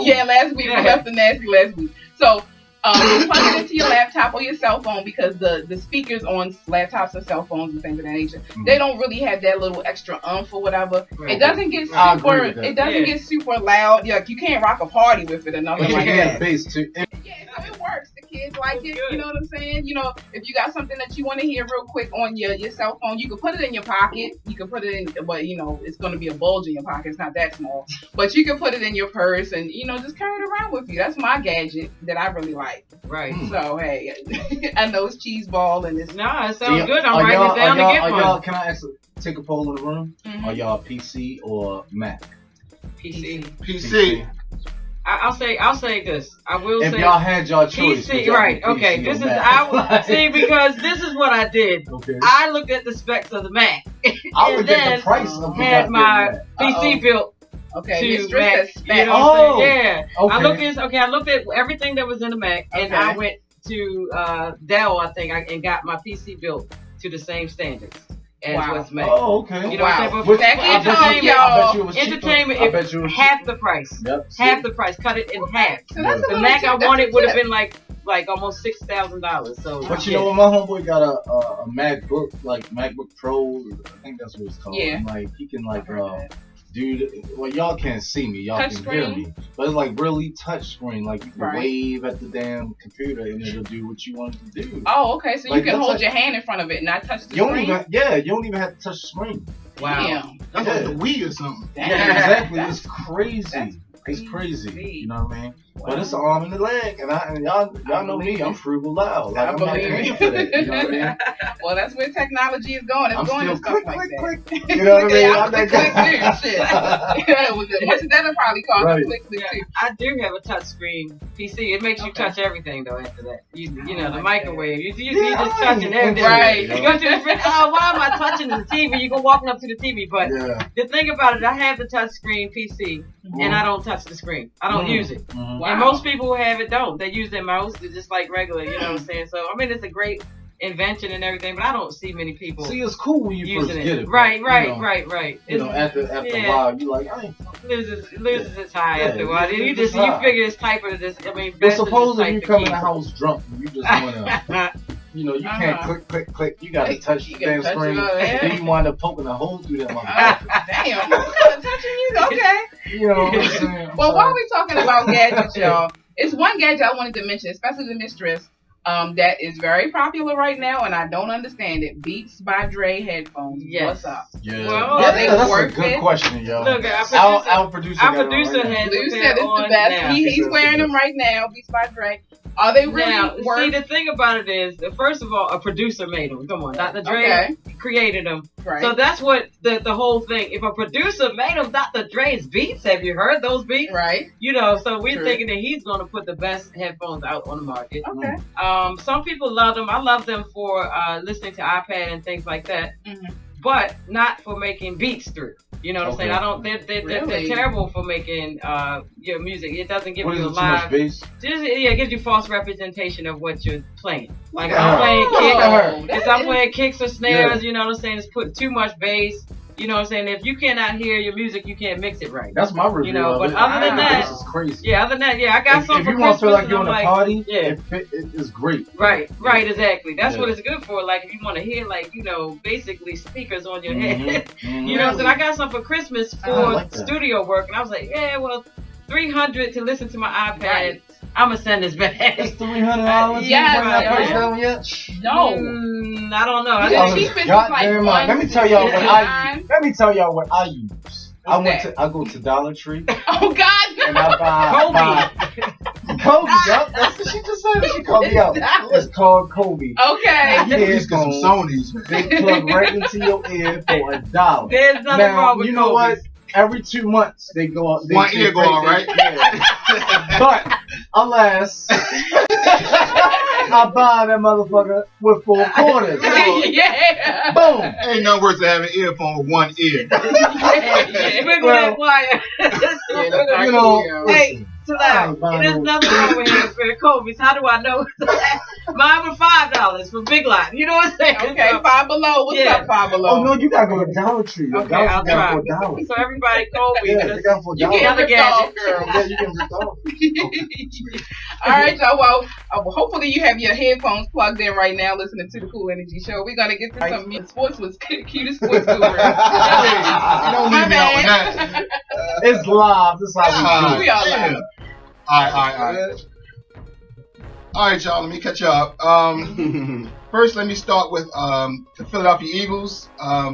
Yeah, last week we left the nasty last week. So you plug it into your laptop or your cell phone because the speakers on laptops and cell phones and things of that nature, they don't really have that little extra oomph or whatever. Right. It doesn't get super. It doesn't get super loud. Like you can't rock a party with it or nothing like that. Bass too. Yeah, so it works. The kids like it. You know what I'm saying? If you got something that you want to hear real quick on your cell phone, you can put it in your pocket. You can put it in, but it's going to be a bulge in your pocket. It's not that small, but you can put it in your purse and just carry it around with you. That's my gadget that I really like. Right. So hey, I know it's cheese ball and it's it sounds good. I'm writing it down to get one. Can I actually take a poll in the room? Are y'all PC or Mac? PC. I'll say this. I will say. If y'all had y'all choice. PC, right? Okay. This is see because this is what I did. Okay. I looked at the specs of the Mac. I looked at the price of had my PC built. Okay, to Mac. Yeah. Okay. I looked at everything that was in the Mac, and I went to Dell, I think, and got my PC built to the same standards as what's Mac. Oh, okay. You know what I'm saying? Entertainment is half the price. Yep. Half the price. Cut it in half. The Mac I wanted would have been like almost $6,000. So, but you know what, my homeboy got a MacBook, like MacBook Pro. I think that's what it's called. Yeah. Like he can dude, well, y'all can't see me, y'all can hear me, but it's like really touch screen. Like you can wave at the damn computer and it'll do what you want it to do. Oh, okay, so you can hold your hand in front of it and not touch the screen. You don't even have to touch the screen. Wow, that's like the Wii or something. Yeah, exactly. It's crazy. It's crazy. You know what I mean? Wow. But it's an arm and a leg, and y'all know me. I'm frugal loud. Like I'm not paying for that. You know what I mean? Well, that's where technology is going. It's going to stuff like that. Click. You know what I mean? I'm click too. Shit. That'll probably cost click too. I do have a touch screen PC. It makes you touch everything though. After that, you know the microwave. You just touching everything. Right. You go to the fridge. Oh, why am I touching the TV? You go walking up to the TV, but the thing about it, I have the touch screen PC, and I don't touch the screen. I don't use it. Wow. And most people who have it don't. They use their mouse. They're just like regular. You know what I'm saying? So I mean, it's a great invention and everything, but I don't see many people. See, it's cool when you first get it. Right. You know, after a while, you like, I ain't. Loses its high after a while. You figure this type of this. I mean, but suppose if you come in the house drunk and you just wanna. You can't click. You gotta touch the damn screen. And then you wind up poking a hole through that motherfucker. Damn, what kind of touching you? Okay. You know what I'm saying? Well, while we're talking about gadgets, y'all, it's one gadget I wanted to mention, especially the mistress, that is very popular right now, and I don't understand it. Beats by Dre headphones. Yes. What's up? Yeah. Well, that's a good question, yo. Look, our producer has Lou said it's the best. He's wearing them right now. Beats by Dre. Are they really worth? See, the thing about it is, first of all, a producer made them. Come on, Dr. Dre created them. Right. So that's what the whole thing. If a producer made them, Dr. Dre's beats, have you heard those beats? Right. You know, so we're thinking that he's going to put the best headphones out on the market. Okay. Some people love them. I love them for listening to iPad and things like that. Mm-hmm. But not for making beats through. You know what I'm saying? I don't. They're terrible for making your music. It doesn't give you a live. It gives you false representation of what you're playing. Like if I'm playing kicks or snares, you know what I'm saying? It's put too much bass. You know what I'm saying? If you cannot hear your music, you can't mix it right. That's my review. You know, but other than that, this is crazy. Yeah, other than that, I got something for Christmas. If you want to feel like you're in a party, it's great. Right, exactly. That's what it's good for. Like if you want to hear, like, you know, basically speakers on your head. You know, so I got something for Christmas for studio work, and I was like, yeah, well, $300 to listen to my iPad. Right. I'm gonna send this back. It's $300. No, I don't know. Let me tell y'all what I use. I go to Dollar Tree. Oh God! And I buy Kobe. Yup, that's what she just said. She called me out. It's called Kobe. Okay. These some Sonys. They plug right into your ear for $1. There's nothing wrong with you know what? Every 2 months they go out. One ear go out, right? Yeah. But alas, I buy that motherfucker with 4 quarters. Yeah. Boom. Ain't no worse than having an earphone with one ear. Wiggle that wire. You know. Hey, Talal, there's nothing wrong with him for Kobe's. How do I know? Mine was $5 for Big Lot. You know what I'm saying? Okay, Five Below. What's up, Five Below? Oh no, you gotta go to Dollar Tree. Okay, I'll try. So everybody, Kobe. Yeah, they got $4. You get the gadget, girl. Yeah, you can rip off. All right, y'all. Well, hopefully you have your headphones plugged in right now, listening to the Cool Energy Show. We're gonna get to some sports with cutest sports guru. Don't leave me out with that. It's live. This is how we do it. We are live. All right, y'all. Let me catch you up. First, let me start with the Philadelphia Eagles.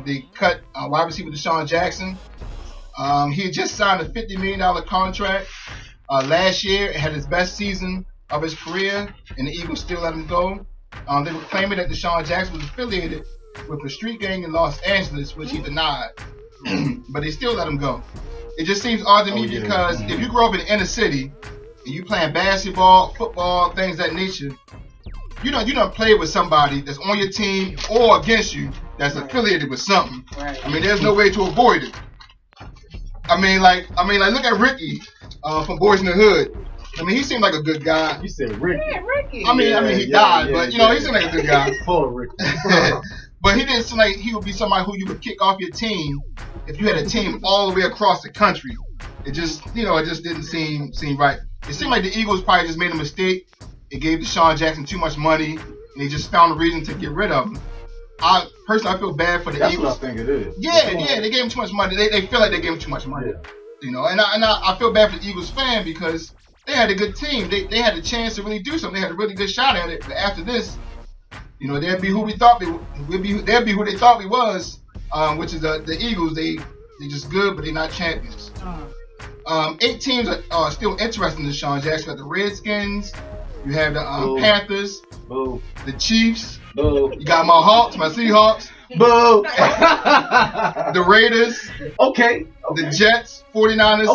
They cut wide receiver Deshaun Jackson. He had just signed a $50 million contract last year. Had his best season of his career, and the Eagles still let him go. They were claiming that Deshaun Jackson was affiliated with a street gang in Los Angeles, which he denied. But they still let him go. It just seems odd to me because if you grow up in the inner city and you playing basketball, football, things of that nature, you don't play with somebody that's on your team or against you that's affiliated with something. Right. I mean, there's no way to avoid it. I mean, like look at Ricky from Boys in the Hood. I mean, he seemed like a good guy. You said Ricky. Yeah, Ricky. I mean, he died, but he seemed like a good guy. Poor Ricky. But he didn't seem like he would be somebody who you would kick off your team if you had a team all the way across the country. It just didn't seem right. It seemed like the Eagles probably just made a mistake. They gave Deshaun Jackson too much money, and they just found a reason to get rid of him. I feel bad for the Eagles. That's what I think it is. Yeah, they gave him too much money. They feel like they gave him too much money. Yeah. You know, and I feel bad for the Eagles fan because they had a good team. They had a chance to really do something. They had a really good shot at it. But after this, you know, they'd be who we thought they'd be who they thought we was, which is the Eagles. They just good, but they're not champions. 8 teams are still interested in Deshaun Jackson. You got the Redskins, you have the Panthers, the Chiefs, you got my Hawks, my Seahawks, the Raiders, the Jets, 49ers,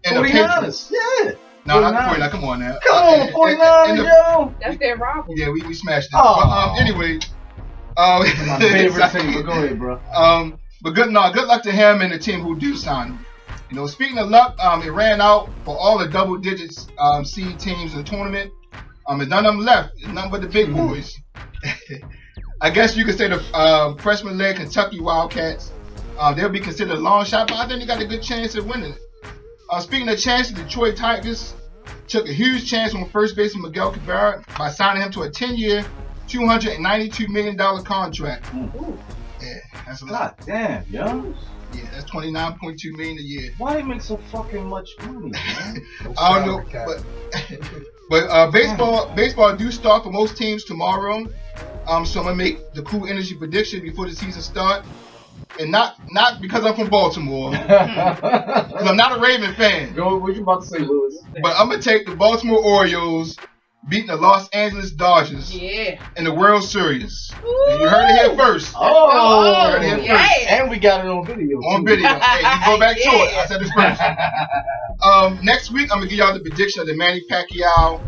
and the Patriots. Yeah. No, not the 49ers. Come on now. Come on, 49ers, yo. That's their rival. Yeah, we smashed it. But anyway, my favorite team. But go ahead, bro. But good luck to him and the team who do sign him. You know, speaking of luck, it ran out for all the double digits seed teams in the tournament. There's none of them left. There's none but the big boys. I guess you could say the freshman-led Kentucky Wildcats. They'll be considered a long shot, but I think they got a good chance of winning it. Speaking of chance, the Detroit Tigers took a huge chance on first baseman Miguel Cabrera by signing him to a 10-year, $292 million contract. Ooh. Yeah, that's a lot. God damn, yo. Yeah, that's $29.2 million a year. Why they make so fucking much money, man? I don't know, but baseball do start for most teams tomorrow. So I'm gonna make the Cool Energy prediction before the season starts, and not because I'm from Baltimore, because I'm not a Raven fan. Go, what you about to say, Lewis? But I'm gonna take the Baltimore Orioles beating the Los Angeles Dodgers in the World Series. And you heard it here first. Oh, you heard it here first. And we got it on video. On video. Hey, you go back to it. I said it first. Next week, I'm going to give y'all the prediction of the Manny Pacquiao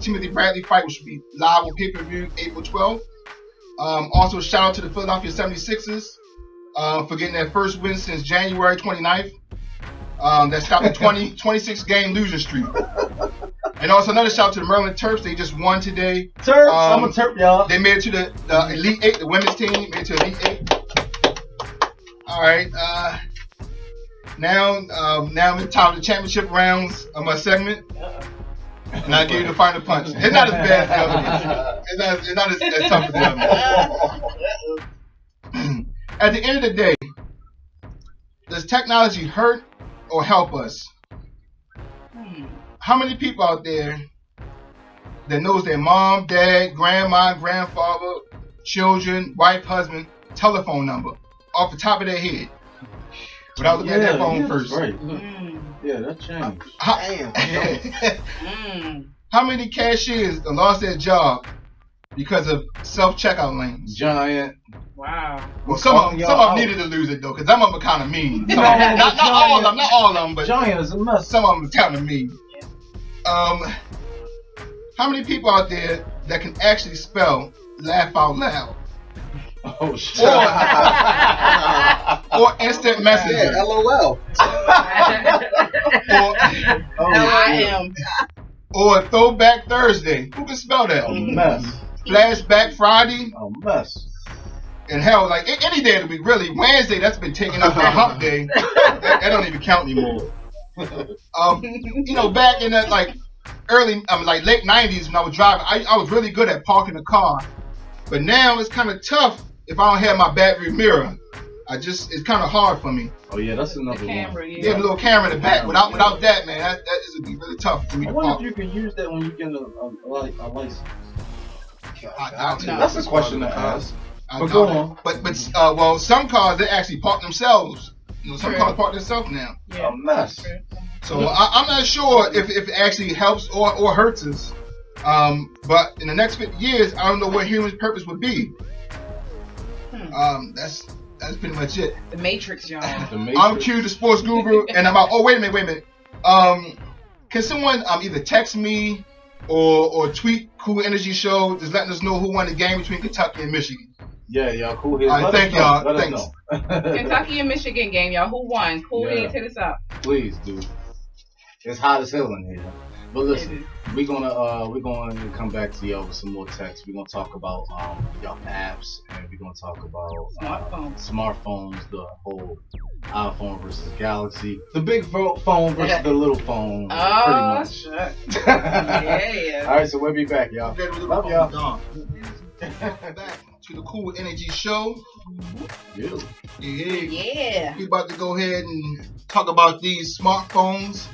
Timothy Bradley fight, which will be live on pay-per-view April 12th. Also, shout out to the Philadelphia 76ers. for getting their first win since January 29th. That stopped the 26 game losing streak. And also another shout out to the Maryland Terps. They just won today. Terps, I'm a Terp, y'all. They made it to the Elite 8, the women's team made it to Elite 8. All right. Now it's time for the championship rounds of my segment. And I'll give you the final punch. It's not as bad as the other ones. It's not as tough as the other ones. At the end of the day, does technology hurt or help us? How many people out there that knows their mom, dad, grandma, grandfather, children, wife, husband, telephone number off the top of their head without looking at their phone first? Right. Yeah, that changed. How many cashiers lost their job because of self-checkout lanes? Giant. Wow. Well, some of them needed to lose it though, because some of them are kind of mean. Not all of them, but Giant is a mess. Some of them are kind of mean. How many people out there that can actually spell laugh out loud? Oh shit. Or instant messenger. Yeah, LOL. Or Throwback Thursday. Who can spell that? A mess. Flashback Friday. A mess. And hell, like any day of the week, really. Wednesday, that's been taken up for hump day. That don't even count anymore. Back in that like early, like late 90s when I was driving, I was really good at parking the car. But now it's kind of tough if I don't have my back rear mirror. It's kind of hard for me. Oh yeah, that's another camera, one. Yeah, the little camera in the back. Without that, man, that is gonna be really tough for me to I wonder park. if you can use that when you get a license. That's a question to ask. But go on. But some cars they actually park themselves. Some cars park themselves now. Yeah. A mess. So I'm not sure if it actually helps or hurts us. But in the next 50 years, I don't know what human purpose would be. That's pretty much it. The Matrix, y'all. I'm Q, the sports guru, and I'm out. Oh, wait a minute. Can someone either text me or tweet Cool Energy Show just letting us know who won the game between Kentucky and Michigan? Yeah, cool. All right, thank y'all. Thanks. Kentucky and Michigan game, y'all. Who won? Cool Heads, hit us up. Please, dude. It's hot as hell in here. But listen, we're gonna come back to y'all with some more text. We're gonna talk about y'all apps, and we're gonna talk about smartphones, the whole iPhone versus Galaxy, the big phone versus the little phone. Oh, pretty much. Shit. Yeah. All right, so we'll be back, y'all. Love y'all. Back to the Cool Energy Show. Yeah. We about to go ahead and talk about these smartphones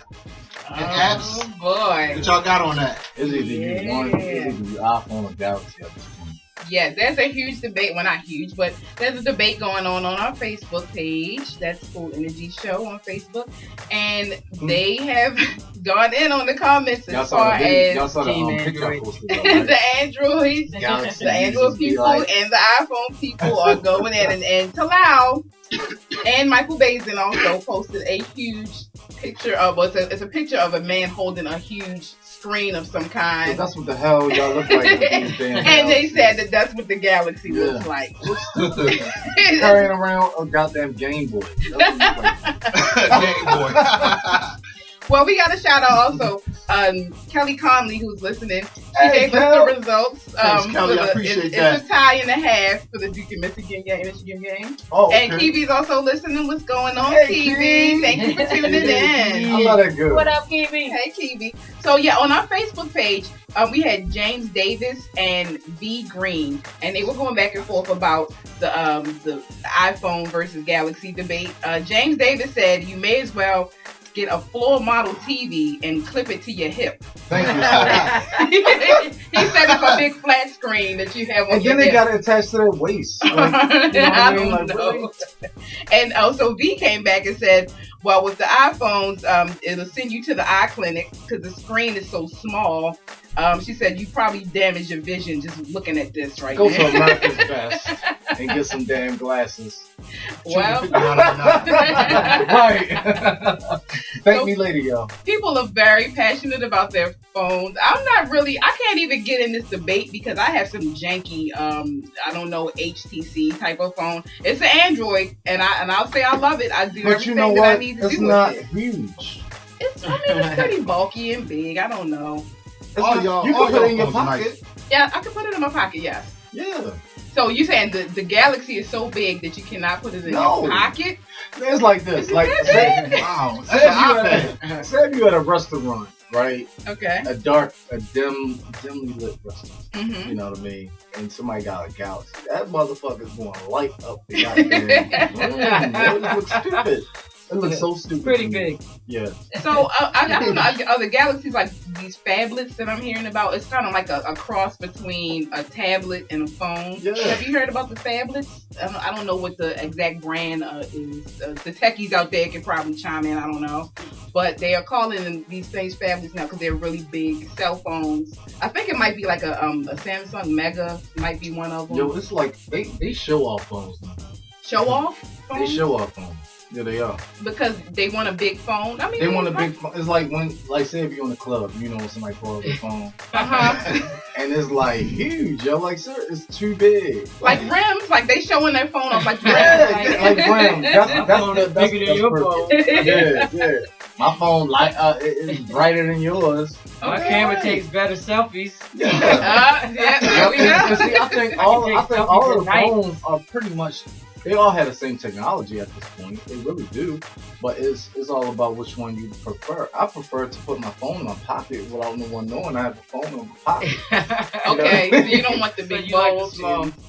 and apps. Oh boy. What y'all got on that? It's either you one, it's either you iPhone or Galaxy at this point. Yeah, there's a huge debate. Well, not huge, but there's a debate going on our Facebook page. That's Cool Energy Show on Facebook. And they have gone in on the comments as far as y'all saw the picture I posted, right? the Android people and the iPhone people are going in. And Talal and Michael Bazin also posted a huge picture of, it's a picture of a man holding a huge screen of some kind. So that's what the hell y'all look like. And they said that's what the Galaxy looks like. Carrying around a goddamn Game Boy. Game Boy. Well, we got a shout out also. Kelly Conley, who's listening, she gave us the results. Thanks, Kelly, I appreciate that. It's a tie and a half for the Duke and Michigan game. Oh, okay. And Kiwi's also listening. What's going on, Hey, Kiwi? Thank you for tuning in. I love that girl. What up, Kiwi? Hey, Kiwi. So yeah, on our Facebook page, we had James Davis and Vee Green, and they were going back and forth about the iPhone versus Galaxy debate. James Davis said you may as well get a floor model TV and clip it to your hip. Thank you. He said it's a big flat screen that you have on And your then they hip. got it attached to their waist. Like, I don't know. And also V came back and said, well, with the iPhones, it'll send you to the eye clinic because the screen is so small. She said you probably damage your vision just looking at this right Go now. to America's Best and get some damn glasses. Well, right. Thank me later, y'all. People are very passionate about their phones. I can't even get in this debate because I have some janky, I don't know, HTC type of phone. It's an Android, and I'll say I love it. I do everything that I need to do with it. It's not huge. It's pretty bulky and big. I don't know. You can put it in your pocket. Yeah, I can put it in my pocket, yes. Yeah. So you saying the Galaxy is so big that you cannot put it in your pocket? It's like this. Like, say if you at a restaurant, right? Okay. A dimly lit restaurant. Mm-hmm. You know what I mean? And somebody got a Galaxy. That motherfucker's going to light up the goddamn room. It looks stupid. It looks so stupid. Pretty big. Yeah. So I don't know. Are the Galaxies like these phablets that I'm hearing about? It's kind of like a cross between a tablet and a phone. Yeah. Have you heard about the phablets? I don't know what the exact brand is. The techies out there can probably chime in. I don't know. But they are calling these things phablets now because they're really big cell phones. I think it might be like a Samsung Mega might be one of them. Yo, it's like they show off phones now. Show off phones? They show off phones. Yeah, they are. Because they want a big phone. I mean, they want a big phone. It's like say if you're in the club, you know, when somebody borrows a phone, and it's like huge. Yo, like, sir, it's too big. Like rims, like they showing their phone off like like rims. That's bigger than your phone. Yeah. My phone is brighter than yours. My camera takes better selfies. Yeah. See, I think all of the phones are pretty much. They all have the same technology at this point. They really do. But it's all about which one you prefer. I prefer to put my phone in my pocket without no one knowing I have a phone in my pocket. Okay, so you don't want the big bulge.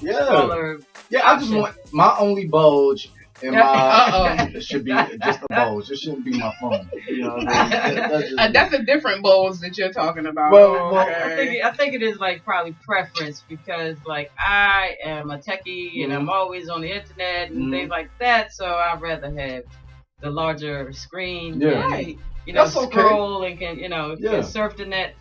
Yeah, I just want my only bulge in my it should be just a bulge. It shouldn't be my phone. You know what I mean? That's a different bulge that you're talking about. Well, I think it is like probably preference because like I am a techie and I'm always on the internet and things like that, so I'd rather have the larger screen. Yeah. And, scroll and can surf the net.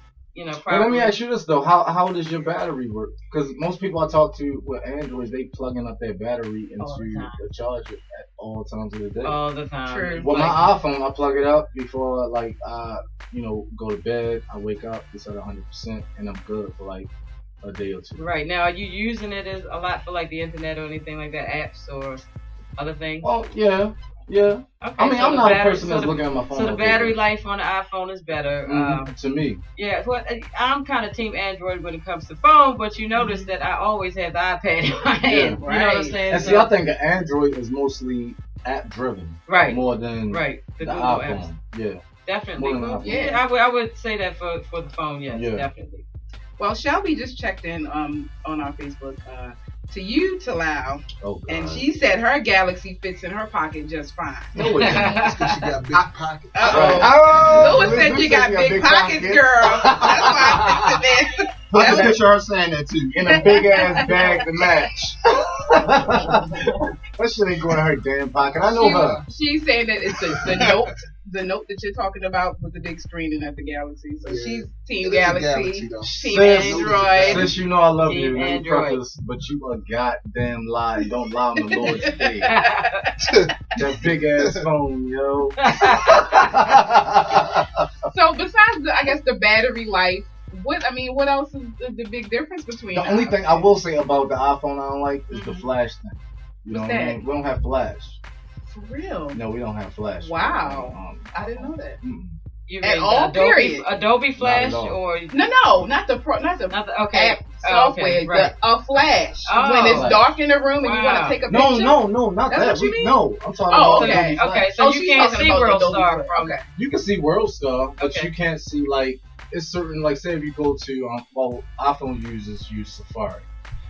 But let me ask you this though: how does your battery work? Because most people I talk to with Androids, they plugging up their battery into the charger at all times of the day. All the time. True. Well, my iPhone, I plug it up before I go to bed. I wake up, it's at 100%, and I'm good for like a day or two. Right now, are you using it as a lot for like the internet or anything like that, apps or other things? Oh yeah. Okay, I mean, I'm not a person that's looking at my phone. So the battery life on the iPhone is better. To me. Yeah, well, I'm kind of team Android when it comes to phone, but you notice that I always have the iPad in my hand. Right. You know what I'm saying? And see, I think the Android is mostly app driven. Right. More than the Google iPhone. apps. Yeah. Definitely. Well, I would say that for the phone, yes, definitely. Well, ShellBe just checked in on our Facebook to you, Talal, and she said her Galaxy fits in her pocket just fine. No, it doesn't. It's because she got big pockets. Louis said you got big pockets, girl. That's why I fixed it. Put the picture of her saying that too. In a big ass bag to match. That shit ain't going in her damn pocket. I know her. She's saying that it's the note that you're talking about with the big screen and at the Galaxy. So she's Team Galaxy, Team Android. Since you know I love you, let me preface, but you a goddamn lie. Don't lie on the Lord's day. That big ass phone, yo. So besides the battery life, what else is the big difference between the only thing I will say about the iPhone I don't like is the flash thing. You know what I mean? We don't have flash. For real? No, we don't have flash. Wow. I didn't know that. You at all, period. Adobe Flash or no, not the app software. Right. A flash when it's dark in the room and you want to take a picture. No, not That's that. What you mean? No, I'm talking about okay. Okay, so you can't see World Star from. Okay. You can see World Star, but you can't see like it's certain like say if you go to iPhone users use Safari.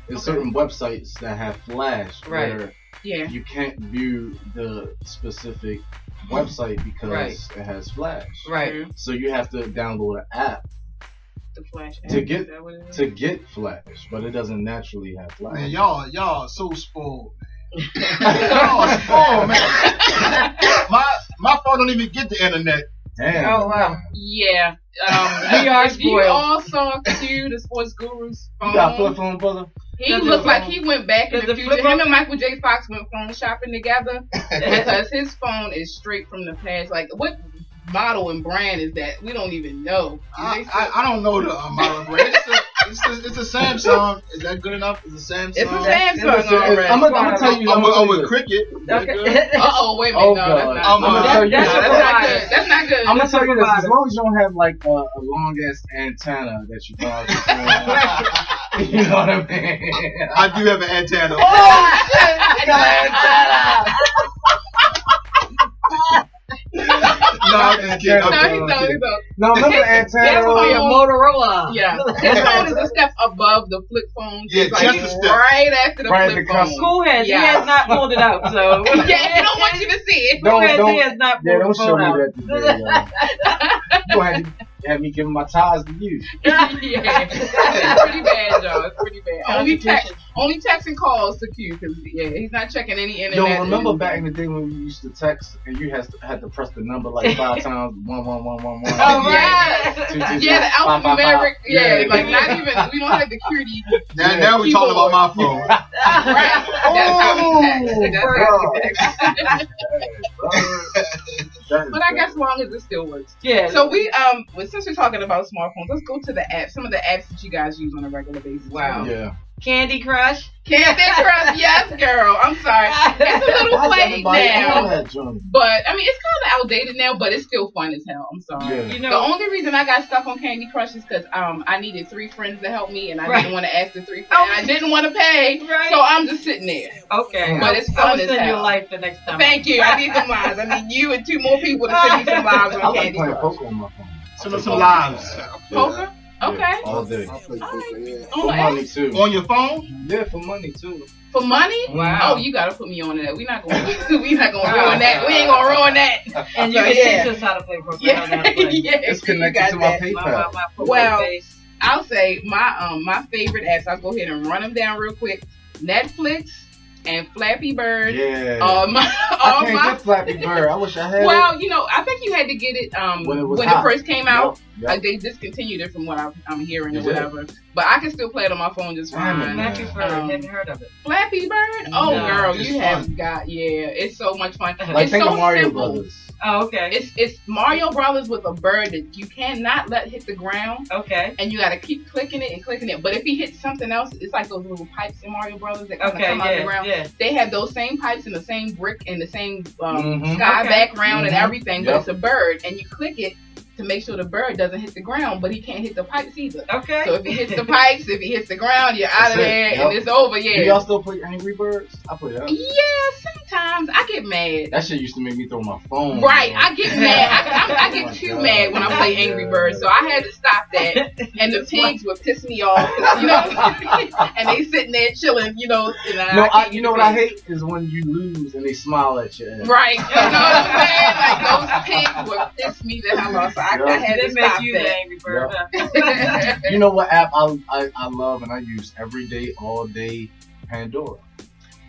There's certain websites that have flash where you can't view the specific website because it has flash. Right. So you have to download an app the Flash app. to get flash, but it doesn't naturally have flash. Man, y'all so spoiled. Y'all spoiled, man. My phone don't even get the internet. Damn. Oh wow. Yeah. We are if you all saw Q, the sports guru's phone. You got a flip phone, brother? He looked like he went back in the future. Him and Michael J. Fox went phone shopping together because his phone is straight from the past. Like, what model and brand is that? We don't even know. I don't know the model and brand. It's a Samsung. Is that good enough? It's a Samsung. It's a Samsung. I'm gonna tell you. I'm with Cricket. Okay. Wait a minute. No, that's not good. I'm gonna tell you this. As long as you don't have like a long ass antenna that you probably you know what I mean? I do have an antenna. I got an antenna. No, remember antenna? Motorola. Yeah. This phone is a step above the flip phone. Yeah, it's like just a step. Right after the flip phone. School he has not pulled it out, so. Yeah, he don't want you to see it. He has not pulled don't the phone show me out. that today, you gonna have me giving my ties to you. Yeah. It's pretty bad, y'all. It's pretty bad. Only text and calls to Q, because he's not checking any internet. Yo, remember back in the day when we used to text and you had to press the number like 5 times, 11111. Oh yeah, the alphanumeric. Yeah, like not even. We don't have the QWERTY. Now we talking about my phone. Right. That's how we text. But I guess as long as it still works. Yeah. So we since we're talking about smartphones, let's go to the apps. Some of the apps that you guys use on a regular basis. Wow. Yeah. Candy Crush. Yes, girl. I'm sorry. It's a little played now. But, I mean, it's kind of outdated now, but it's still fun as hell. I'm sorry. Yeah. You know, the only reason I got stuck on Candy Crush is because I needed 3 friends to help me, and I didn't want to ask the 3 friends. I didn't want to pay, so I'm just sitting there. Okay. But it's fun as hell. I'll send you a life the next time. Thank you. I need some lives. I need you and 2 more people to send me some lives on Candy Crush. Poker on my phone. Some lives. Poker? Okay. Yeah, all day. I play poker, yeah. For money too. On your phone? Yeah, for money too. For money? Wow. Oh, you gotta put me on that. We're not gonna ruin that. We ain't gonna ruin that. And you can teach us how to play poker. Yeah. It's connected to my PayPal. Well, I'll say my favorite apps. I'll go ahead and run them down real quick. Netflix and Flappy Bird. Yeah. I can't get Flappy Bird. I wish I had it. Well, you know, I think you had to get it when it first came out. Yep. They discontinued it from what I'm hearing or whatever. But I can still play it on my phone just fine. Flappy Bird. Haven't heard of it. Flappy Bird? Oh, No, girl, it's you fun. have got it's so much fun. Like it's think so of Mario simple. Brothers. Oh, okay. It's Mario Brothers with a bird that you cannot let hit the ground. Okay. And you gotta keep clicking it and clicking it. But if he hits something else, it's like those little pipes in Mario Brothers that come out of the ground. Yeah. They have those same pipes and the same brick and the same sky background and everything, but it's a bird, and you click it to make sure the bird doesn't hit the ground, but he can't hit the pipes either. Okay. So if he hits the pipes, if he hits the ground, you're out of there and it's over. Yeah. Do y'all still play Angry Birds? I play that. Yeah, sometimes I get mad. That shit used to make me throw my phone. Right, I get mad. I get too mad when I play Angry Birds, so I had to stop that. And the pigs would piss me off, you know. And they sitting there chilling, you know. And you know what I hate is when you lose and they smile at you. Right, you know what I'm saying? Like those pigs would piss me the hell off. So I had to stop you that. the Angry Bird. Yep. You know what app I love and I use every day, all day? Pandora.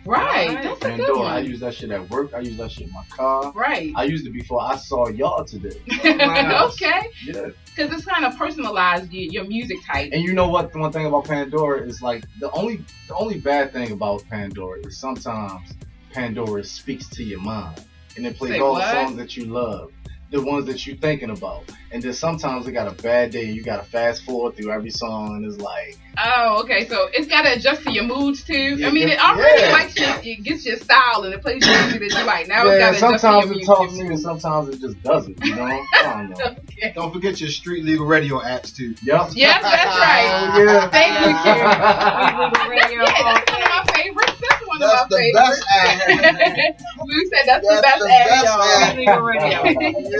Right, that's a good one. I use that shit at work. I use that shit in my car. Right. I used it before I saw y'all today. Okay. Yeah. Because it's kind of personalized your music type. And you know what? One thing about Pandora is like the only bad thing about Pandora is sometimes Pandora speaks to your mind and it plays all the songs that you love. The ones that you're thinking about, and then sometimes it got a bad day. You gotta fast forward through every song, and it's like, oh, okay. So it's gotta adjust to your moods too. Yeah, I mean, it already likes it gets your style and it plays the music that you like. Now it's gotta adjust to your music. Sometimes it talks to you, and sometimes it just doesn't. You know? I don't know. Okay. Don't forget your street legal radio apps too. Yep. Yes, that's right. Oh, yeah. Thank you, Carey. Street legal radio. That's one of my favorites. That's one of my the favorites. best app. We said that's the best app, y'all. Street legal radio.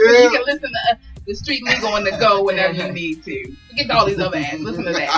You can listen to the Street Legal on the go whenever you need to. Forget all these other ads. Listen to that.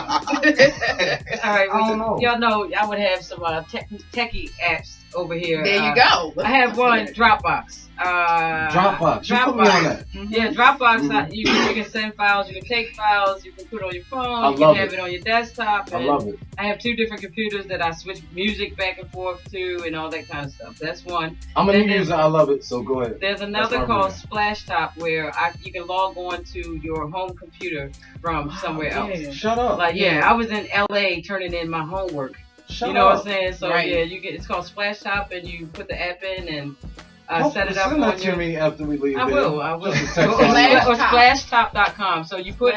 All right, I don't know. Y'all know I would have some techie apps over here. There you go. I have one, Dropbox. Dropbox. You put me on that. Yeah, Dropbox. You can send files, you can take files, you can put on your phone, you can have it on your desktop. I love it. I have 2 different computers that I switch music back and forth to and all that kind of stuff. That's one. I'm a new user. I love it. So go ahead. There's another called Splashtop where you can log on to your home computer from somewhere else. Shut up. Like I was in LA turning in my homework. You know what I'm saying? So yeah, it's called Splash Top, and you put the app in and set it up send that on to me after we leave. I will. Or splashtop.com. So you put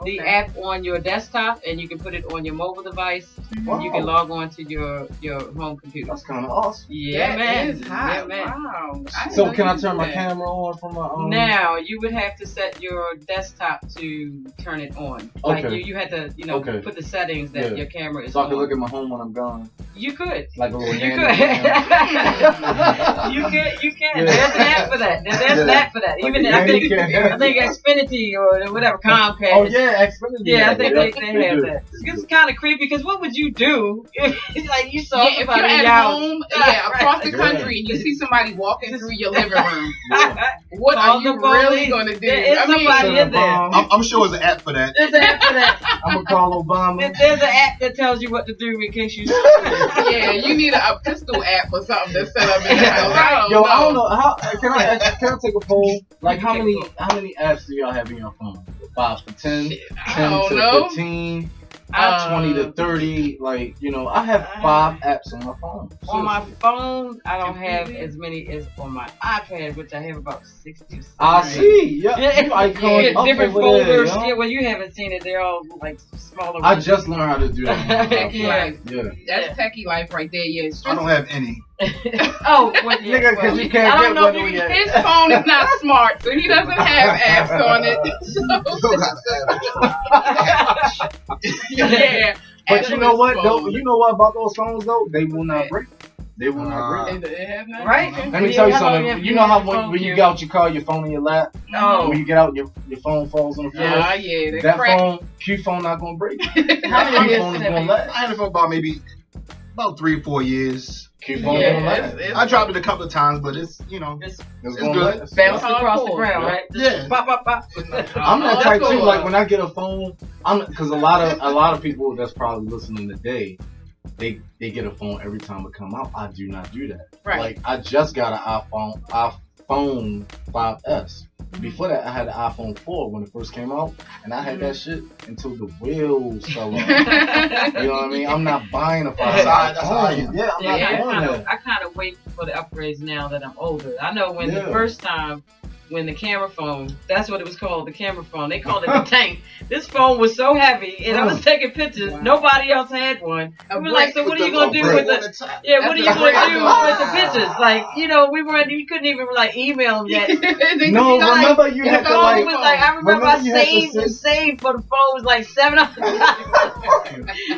the app on your desktop, and you can put it on your mobile device. Wow. You can log on to your home computer. That's kind of awesome. Yeah, man. Is hot. Yeah, man. Wow. So can I turn my camera on from my own? Now you would have to set your desktop to turn it on. Like you had to, put the settings that your camera is on. So I can look at my home when I'm gone. You could. Like a little You can. There's an app for that. There's an app for that. Even I think Xfinity or whatever, Comcast. Oh yeah, Xfinity. Yeah, I think they have that. It's kind of creepy because what would you do if like you saw somebody if you're at home, across the country, and you see somebody walking through your living room? What are you really going to do? There's somebody in there. I'm sure there's an app for that. There's an app for that. I'm gonna call Obama. There's an app that tells you what to do in case you. Yeah, you need a pistol app or something to set up in the house. I don't know. Can I take a poll? Like how many apps do y'all have in your phone? 5 to 10, 10 to 15, 20 to 30. Like I have 5 apps on my phone. On my phone, I don't have as many as on my iPad, which I have about 60. I see. Yeah. Different folders. Yeah, well, you haven't seen it. They're all like smaller. I just learned how to do that. That's techie life right there. Yeah. I don't have any. Nigga, because you can't I don't know if his phone is not smart, so he doesn't have apps on it. Yeah. But you know what though? You know what about those phones though? They will not break. They will not break. Right? Let me tell you something. You know how when you get out your car, your phone in your lap? No. When you get out, your phone falls on the floor. Yeah. That phone not gonna break. How many phone is gonna last? I had it for about 3 or 4 years. I dropped it a couple of times, but it's good. Bounce across the ground, right? Yeah. Pop. I'm that type too. Like when I get a phone, because a lot of people that's probably listening today, they get a phone every time it come out. I do not do that. Right. Like I just got an iPhone 5S. Before that, I had the iPhone 4 when it first came out, and I had that shit until the wheels fell off. You know what I mean? I'm not buying a 5S. I'm not doing that. I kind of wait for the upgrades now that I'm older. I know when the first time, when the camera phone, that's what it was called, the camera phone. They called it the tank. This phone was so heavy, and I was taking pictures. Wow. Nobody else had one. We were like, so what are you gonna do with the? Yeah, what are you gonna do with the pictures? Like, we couldn't even like email them yet. No, remember you had to like. Was like, I remember I saved for the phone was like $700,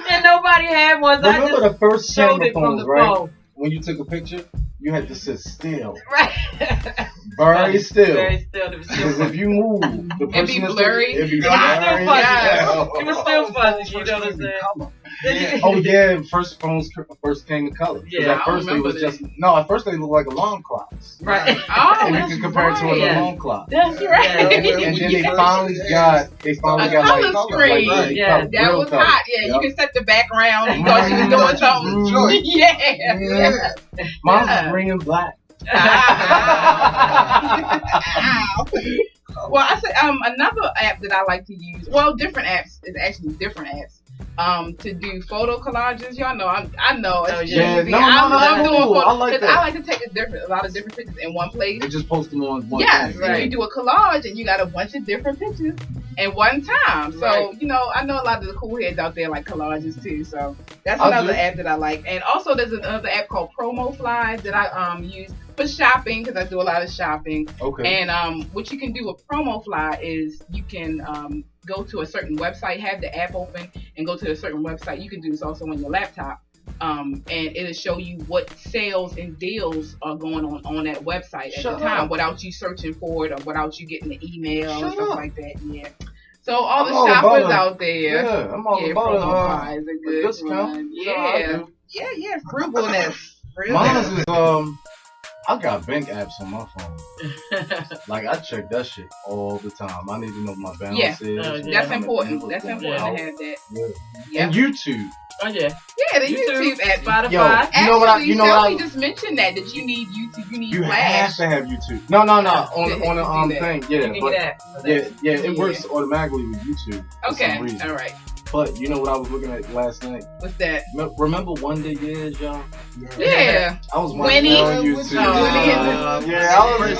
and nobody had one. So remember the first camera phones, right? Phone. When you took a picture, you had to sit still. Right. Very still. Because if you move, the person it'd be blurry. It'd be blurry. It was still fuzzy. You know what I'm saying? Oh yeah, first phones first came in color. Yeah, at first they was at first they looked like alarm clocks. Right. And you can compare it to an alarm clock. That's right. And then they finally got color screen. That was hot. Yeah, you can set the background. You thought you was doing something. Yeah. Mine's was green and black. Well, I said another app that I like to use. Well, different apps. It's actually different apps. To do photo collages. Y'all know I know. I love doing photos. I like that. I like to take a lot of different pictures in one place. They just post them on one thing. Right. You do a collage and you got a bunch of different pictures in one time. So, I know a lot of the cool heads out there like collages too. So that's another app that I like. And also there's another app called Promo Fly that I use for shopping because I do a lot of shopping. Okay. And what you can do with Promo Fly is you can go to a certain website, have the app open, and go to a certain website. You can do this also on your laptop. And it'll show you what sales and deals are going on that website at the time without you searching for it or without you getting the email and stuff like that. Yeah. So all the shoppers out there. Yeah, I'm all about Promo is a good one. Yeah. Yeah, frugalness. Mine is I got bank apps on my phone. Like I check that shit all the time. I need to know my balances. That's important. That's important to have that. Yeah. And YouTube. Oh yeah. Yeah, the YouTube app. Spotify. Yo, you know what? I just mentioned that you need YouTube. You need you Flash. have to have YouTube. No. On the thing. Yeah. It works automatically with YouTube. Okay. All right. But you know what I was looking at last night? What's that? Remember Wonder Years, y'all? Yeah. I was watching on YouTube. Yeah, I was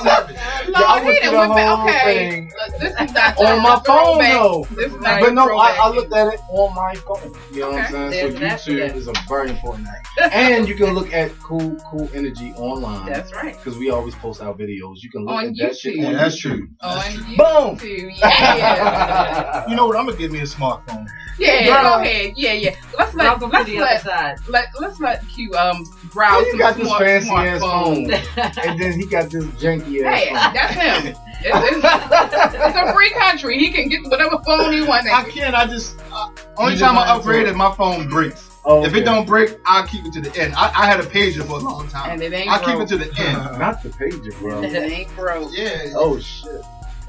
I went through the whole thing. This is not on my phone though. This is not but no, I looked at it on my phone. You know what I'm saying? There's So YouTube is a very important app. And you can look at cool energy online. That's right. Because we always post our videos. You can look on at YouTube. that shit. Yeah, that's true. On YouTube. Boom. Yeah. You know what? I'm gonna give me a smartphone. Yeah, go ahead. Yeah. Let's let Q browse. He got this fancy ass phone. And then he got this janky ass phone. That's him. It's a free country. He can get whatever phone he wants. I can't. I just only time I upgraded, my phone breaks. Oh, if it don't break, I'll keep it to the end. I had a pager for a long time. And it ain't I'll broke. keep it to the end. Not the pager, bro. It ain't broke. Yeah. Oh shit.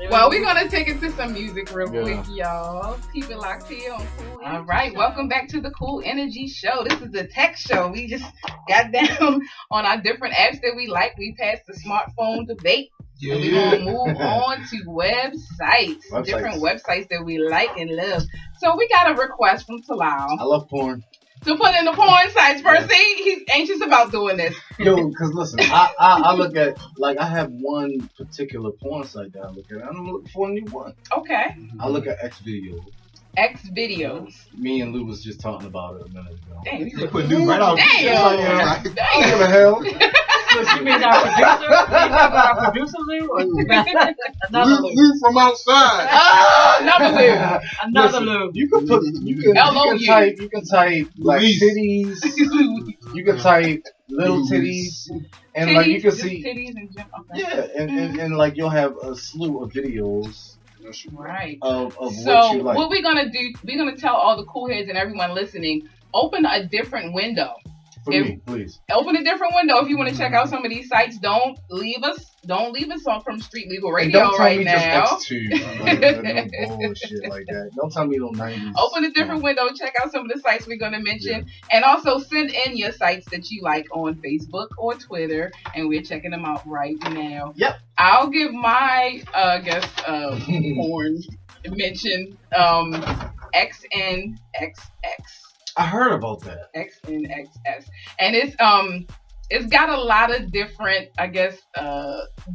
Well, we're gonna take it to some music real quick, y'all. Keep it locked here on Cool. All right, welcome back to the Cool Energy Show. This is the tech show. We just got down on our different apps that we like. We passed the smartphone debate. Yeah. And we're gonna move on to websites, different websites that we like and love. So we got a request from Talal. I love porn. To put in the porn sites first. See, he's anxious about doing this. Yo, because listen, I look at, like, I have one particular porn site that I look at. I'm looking for a new one. Okay. I look at X videos. X videos. Me and Lou was just talking about it a minute ago. Damn, You put new right out. I don't give a hell. So she means our producer? You talking about our producer, Lou? Or another Lou? Lou from outside. Another Lou. Another Lou. You can put, you can type like titties. You can type little titties, and titties, like you can see, titties and okay. yeah, and like you'll have a slew of videos. Right. Of so what you like. What we're gonna do? We're gonna tell all the cool heads and everyone listening, open a different window. For me, please. Open a different window if you want to check out some of these sites. Don't leave us off from Street Legal Radio right now. Don't tell me just X2. No bullshit like that. Don't tell me no 90s. Open a different window. Check out some of the sites we're going to mention. Yeah. And also send in your sites that you like on Facebook or Twitter. And we're checking them out right now. Yep. I'll give my, porn mention, XNXX. I heard about that. XNXS. And it's got a lot of different, I guess,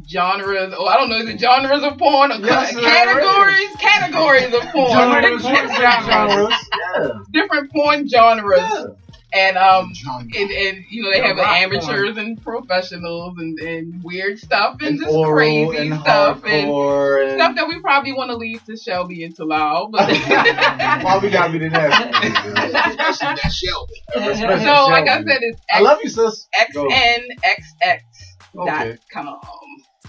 genres, or I don't know, is it genres of porn or categories of porn. Genres. Yeah. Different porn genres. Yeah. And you know, they have amateurs porn. And professionals and weird stuff and just crazy and stuff and stuff that we probably want to leave to ShellBe and Talal. But why we gotta be the nasty? That's ShellBe. So like I said, it's I love you, sis. XNXX.com.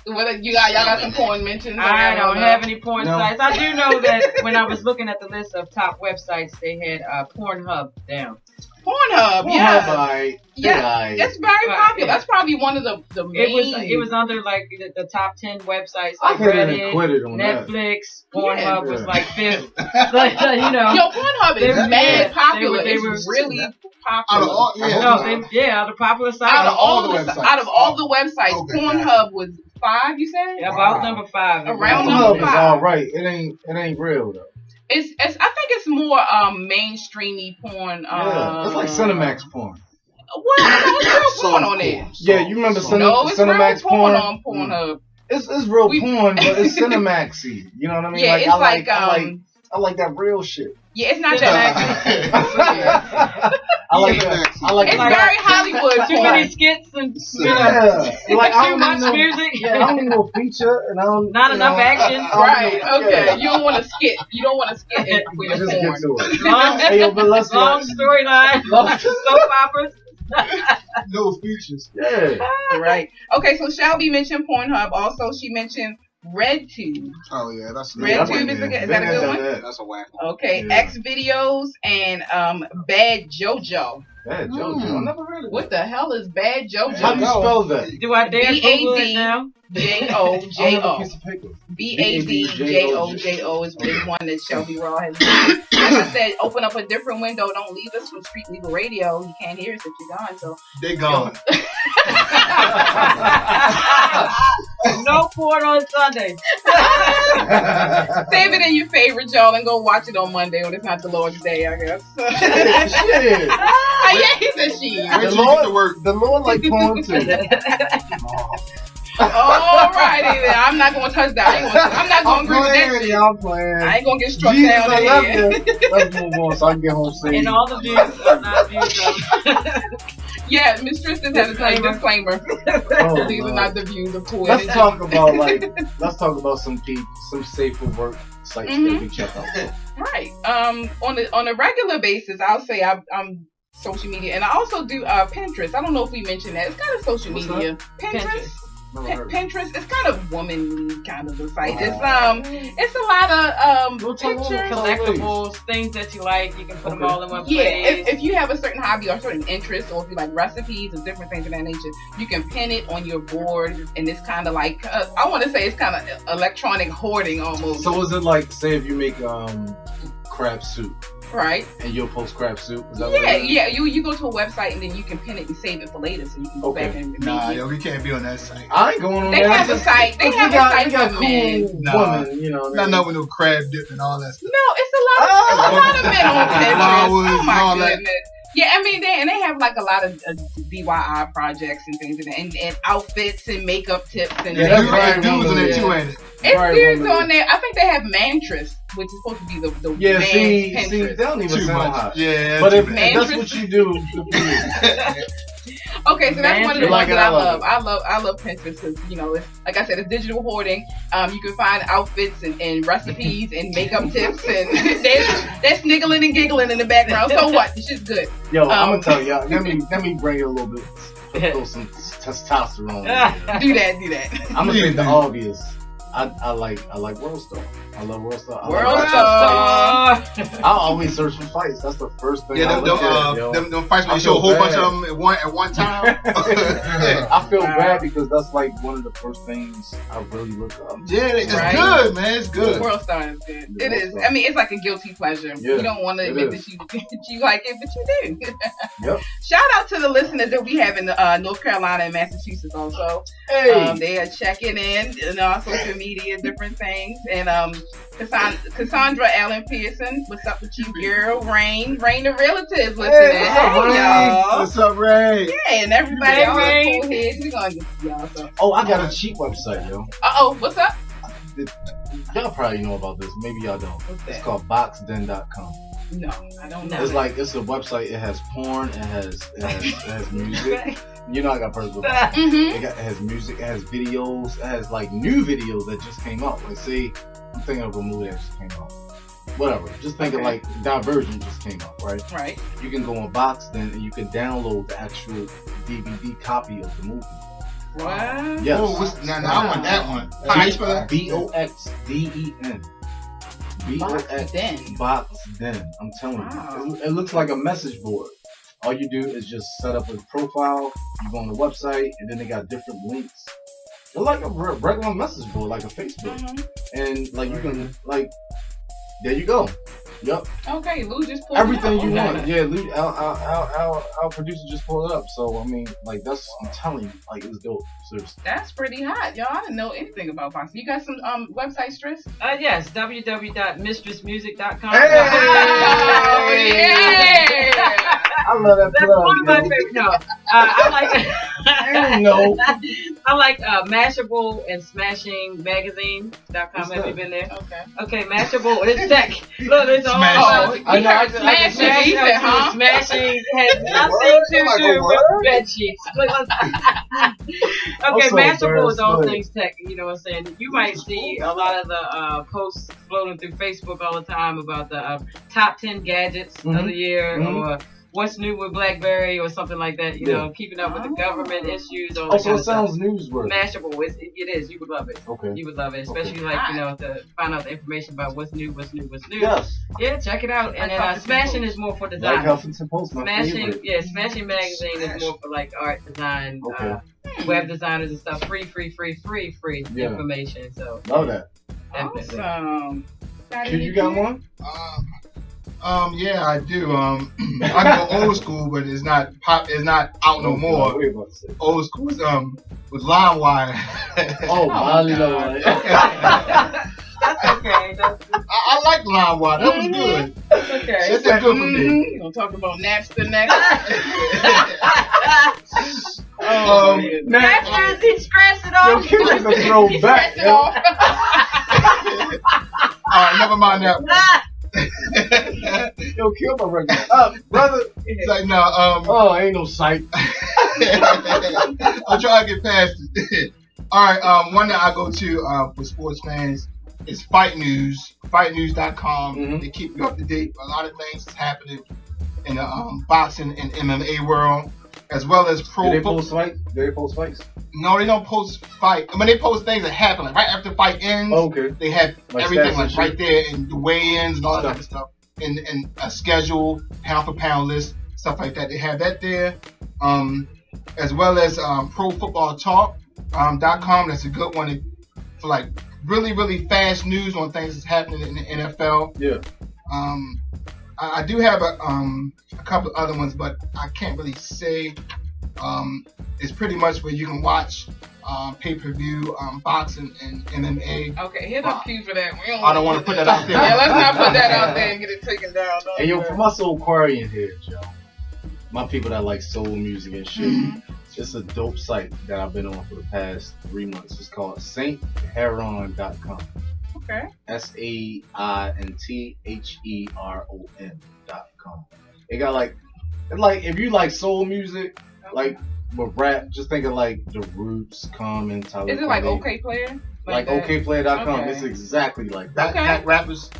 What y'all got some porn mentions? I don't have any porn sites. I do know that when I was looking at the list of top websites, they had Pornhub down. Pornhub, yeah, it's very popular. That's probably one of the main. It was under like the top 10 websites, like Reddit, Netflix. Pornhub was like fifth. You know, yo, Pornhub is mad popular. They were really popular. Out of popular sites. Out of all the websites, Pornhub was 5. You said about number 5. Around number 5. Is all right. It ain't real though. I think it's more mainstreamy porn. It's like Cinemax porn. Well, it's real porn on there. Yeah, you remember Cinemax porn on Pornhub. It's real porn, but it's Cinemaxy. You know what I mean? Yeah, like, it's I like that real shit. Yeah, it's not that. I like that. It's very Hollywood. Too many skits and like too much music. Yeah, I don't need no feature and not enough action. Right. Okay. Yeah. You don't want to skit. You don't want to skit it for your just porn. Get to it. Long storyline. Soap operas. No features. Yeah. Right. Okay. So ShellBe mentioned Pornhub. Also, she mentioned RedTube. Oh yeah, that's RedTube is that a good one? That's a whack one. Okay, yeah. X videos and Bad JoJo. Bad JoJo. I never heard of that. What the hell is Bad JoJo? How do you spell that? Do I dare Google it now? BADJOJO. BADJOJO is one that ShellBe Raw has done. Like I said, open up a different window. Don't leave us from Street Legal Radio. You can't hear us if you're gone. So they gone. No sport on Sunday. Save it in your favorites, y'all, and go watch it on Monday when it's not the Lord's Day, I guess. Shit. Yeah, he said she. The Lord like porn too. Alrighty then. I'm not gonna touch that. I'm not gonna agree with that shit. I'm playing. I ain't gonna get struck Jesus, down I love you. there. Let's move on so I can get home safe. And all the views are not views of. Yeah, Miss Tristan has a disclaimer. Oh, These are not the views of Cool let's Energy. talk about some safer work sites that we check out. Right. On a regular basis, I'll say I'm social media, and I also do Pinterest. I don't know if we mentioned that. It's kind of social media. Pinterest. Pinterest, it's kind of womanly kind of a site. It's a lot of pictures, collectibles, things that you like. You can put them all in one place. Yeah, if you have a certain hobby or certain interest, or if you like recipes and different things of that nature, you can pin it on your board, and it's kind of like I want to say it's kind of electronic hoarding almost. So is it like, say, if you make crab soup? Right. And you'll post crab soup? Is that Yeah. You go to a website and then you can pin it and save it for later, so you can go back and Nah, yo, we can't be on that site. I ain't going on They that. have a site. They have a site for men. Women, you know. Not with no crab dip and all that stuff. No, it's a lot of men on Pinterest. Oh my all goodness. that. Yeah, I mean, they have like a lot of DIY projects and things, and outfits and makeup tips and dudes on there too, ain't it? It's dudes on there. I think they have Mantras, which is supposed to be the man's Pinterest. See, they don't even sound hot. Yeah, but if that's what you do, okay, so that's one of the ones that I love. I love Pinterest because, you know, it's like I said, it's digital hoarding. You can find outfits and recipes and makeup tips, and they're sniggling and giggling in the background. So what? This is good. Yo, I'm gonna tell y'all. Let me bring it a little bit. Throw some testosterone. Do that. I'm gonna say the obvious. I like World Star. I love World Star. World Star. I always search for fights. That's the first thing. Yeah, them fights when you show a whole bunch of them at one time. I feel bad because that's like one of the first things I really look up. Yeah, it's good, man. It's good. World Star is good. It is. I mean, it's like a guilty pleasure. Yeah, you don't want to admit that you like it, but you do. Yep. Shout out to the listeners that we have in North Carolina and Massachusetts also. Hey. They are checking in on social media, different things, and Cassandra Allen Pearson, what's up with you, girl? Rain the relatives listening. Hey, y'all. What's up, Ray? Yeah, and everybody, all the cool heads. We gonna get to y'all. So. Oh, I got a cheap website, yo. What's up? Y'all probably know about this. Maybe y'all don't. What's that? It's called boxden.com. No, I don't know. It's a website. It has porn. It has music. You know I got personal. Mm-hmm. It has music. It has videos. It has like new videos that just came out. Like say, I'm thinking of a movie that just came out. Whatever. Just thinking like Divergent just came out, right? Right. You can go on Boxden and you can download the actual DVD copy of the movie. What? Yes. Oh, I want that one. How you spell that? BOXDEN. Boxden. I'm telling you. It looks like a message board. All you do is just set up a profile, you go on the website, and then they got different links. It's like a regular message board, like a Facebook. Mm-hmm. And like you can, like, there you go. Yep. Okay, Lou just pulled everything it up. You want. Yeah, Lou, our producer just pulled it up. So I mean, like I'm telling you, like it's dope. Seriously. That's pretty hot, y'all. I didn't know anything about Box. You got some website stress? Yes, www.mistressmusic.com. Hey! Oh, yeah! I love that. That's one of my favorite. No, I like. I don't know. I like Mashable and Smashing Magazine.com. Have you been there? Okay, Mashable. It's tech. Look, it's all. I know. Smashing has nothing to do with bed sheets. Okay, Mashable is all things tech. You know what I'm saying? You might see a lot of the posts floating through Facebook all the time about the top 10 gadgets of the year or what's new with BlackBerry or something like that. You know, keeping up with the government issues. All that so it sounds newsworthy. Mashable, it is. You would love it. Okay. You would love it, especially to find out the information about what's new. Yes. Yeah, check it out. And then Smashing is more for design. Like Huffington Post, Smashing Magazine is more for like art design, web designers and stuff. Free information. So love that. Definitely. Awesome. You got one? Yeah, I do. I go old school, but it's not out no more. Old school is with LimeWire. Molly. That's okay. I like LimeWire. That was good. That's okay. It's good for me. You gonna talk about Napster next? Napster, he scratched it off. Yo, Kim can throw back. Never mind that. Yo, kill my record. Brother. It's like, no, ain't no sight. I'll try to get past it. Alright, one that I go to for sports fans is Fight News, fightnews.com. Mm-hmm. They keep you up to date. A lot of things is happening in the boxing and MMA world, as well as pro. Do they post fights? No, they don't post fight. I mean, they post things that happen like right after the fight ends. Okay. They have like everything like right there, and the weigh-ins and all that type of stuff, and a schedule, pound for pound list, stuff like that. They have that there, as well as ProFootballTalk.com. That's a good one for like really, really fast news on things that's happening in the NFL. Yeah. I do have a couple of other ones, but I can't really say. It's pretty much where you can watch pay-per-view boxing and MMA. Okay, hit up Q for that. I don't want to put that out there. Yeah, let's not put that out there and get it taken down. Hey, yo, for my soul Aquarian here, Joe. My people that like soul music and shit. Mm-hmm. It's a dope site that I've been on for the past 3 months. It's called SaintHeron.com. Okay. SaintHeron.com. It got like if you like soul music, like with rap, just think of like the Roots, Common, Talal. Is it like OK Player? Like OKPlayer.com. Okay. It's exactly like that. Okay. Rappers.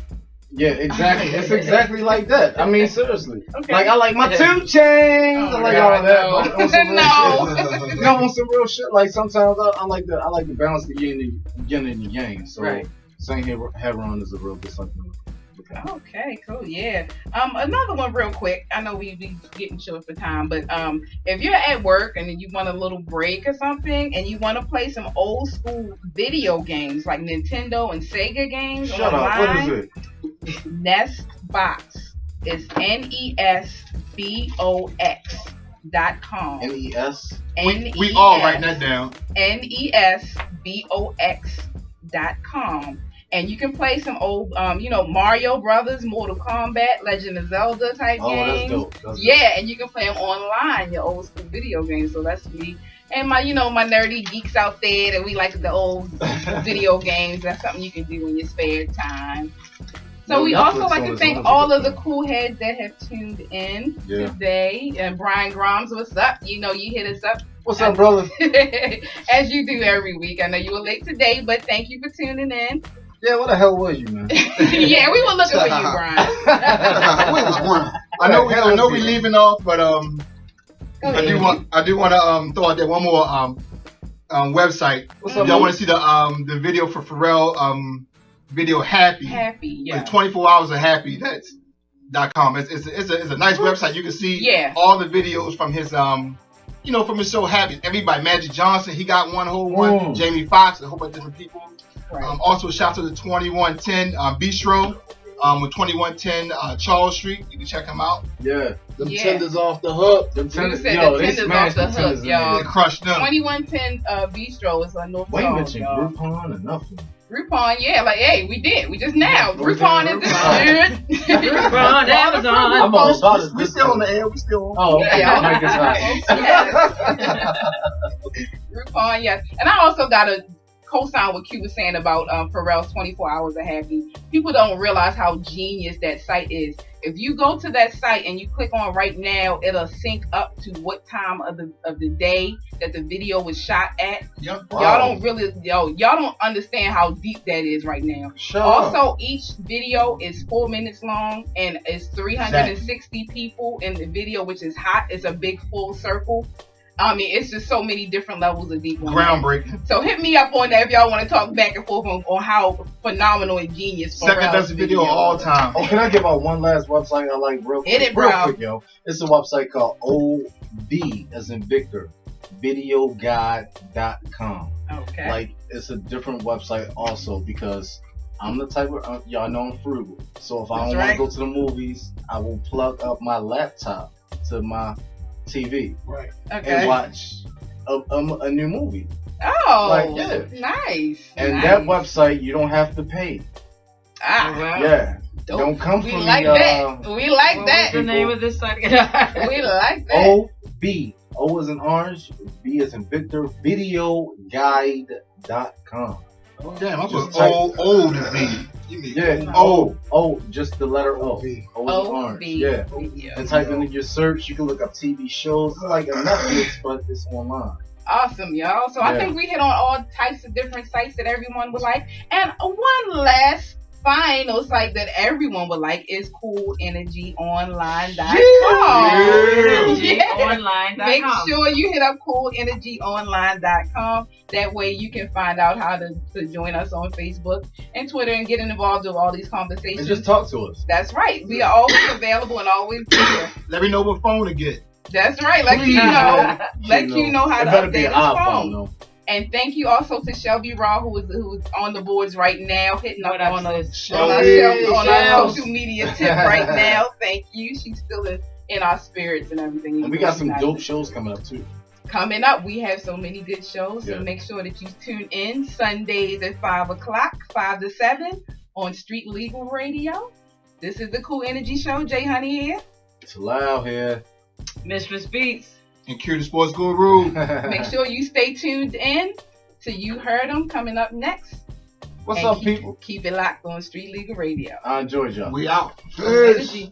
Yeah, exactly. It's exactly like that. I mean, seriously. Okay. Like I like my 2 Chainz. I like all that. No. But on some real shit. You know, on some real shit. Like sometimes I like to balance the yin and the yang. So Saint Heron is a real good something. Okay, cool, yeah. Another one real quick. I know we be getting short for time, but if you're at work and you want a little break or something, and you want to play some old school video games like Nintendo and Sega games Shut up. What is it? Nestbox. It's NESBOX.com. NES. We all writing that down. NESBOX.com. And you can play some old, Mario Brothers, Mortal Kombat, Legend of Zelda type games. That's dope. And you can play them online, your old school video games. So that's me. And my nerdy geeks out there that we like the old video games. That's something you can do in your spare time. So we also like to thank all of the cool heads that have tuned in today. And Brian Grimes, what's up? You hit us up. What's up, brother? As you do every week. I know you were late today, but thank you for tuning in. Yeah, what the hell was you, man? Yeah, we were looking for you, Brian. Where was Brian? I know we leaving off, but I do want to throw out there one more website. What's up? Y'all want to see the video for Pharrell video Happy? Happy, yeah. Like 24 hours of Happy. That's .com. It's a nice website. You can see all the videos from his from his show Happy. Everybody, Magic Johnson, he got one whole one. Jamie Foxx, a whole bunch of different people. Right. Also, shout out to the 2110 Bistro with 2110 Charles Street. You can check them out. Yeah, them tenders off the hook. Them tenders, they smashed the hook, y'all. They crushed them. 2110 Bistro is a North Wait, Star. mentioned Groupon or nothing. Groupon, yeah, like we did. We just now. Groupon is this shit. Groupon, Amazon. I'm all about it. We still on the air. We still on. Oh, okay. Yeah, Make this yes. Groupon, yes. And I also got a co-sign what Q was saying about Pharrell's 24 Hours of Happy. People don't realize how genius that site is. If you go to that site and you click on right now, it'll sync up to what time of the day that the video was shot at. Yep. Y'all don't understand how deep that is right now. Also, each video is 4 minutes long and it's 360 people in the video, which is hot. It's a big full circle. I mean, it's just so many different levels of deep. Groundbreaking. So hit me up on that if y'all want to talk back and forth on how phenomenal and genius. Second best video of all time. Oh, can I give out one last website I like real quick? Hit it, bro. Real quick, yo. It's a website called OV, as in Victor, videoguide.com. Okay. Like, it's a different website also because I'm the type of y'all know I'm frugal. So if I don't want to go to the movies, I will plug up my laptop to my TV and watch a new movie. Oh, nice. And that website you don't have to pay. Yeah. Don't come from like that. We like that. What's the name of this site? We like that. OB. O is in orange, B is in Victor, videoguide.com. Oh, damn, I put O to V. Yeah, O, just the letter O. O is orange. Yeah. And type in your search, you can look up TV shows. It's like a Netflix, but it's online. Awesome, y'all. So I think we hit on all types of different sites that everyone would like. And one last final site that everyone would like is coolenergyonline.com. Online.com. Make sure you hit up coolenergyonline.com. That way you can find out how to join us on Facebook and Twitter and get involved with all these conversations. And just talk to us. That's right. We are always available and always here. Let me know what phone to get. That's right. Let you know how to update his phone. Though. And thank you also to ShellBe Raw, who is on the boards right now, hitting up on our social media tip right now. Thank you. She's still in our spirits and everything. And we got some dope shows coming up too. Coming up, we have so many good shows. So make sure that you tune in Sundays at 5 o'clock, 5 to 7 on Street Legal Radio. This is the Cool Energy Show. Jaye Hunnie here. Talal here. Mistress Beats. And Cure the Sports Guru. Make sure you stay tuned in to You Heard Them coming up next. What's up, people? Keep it locked on Street Legal Radio. I enjoyed y'all. We out. Energy.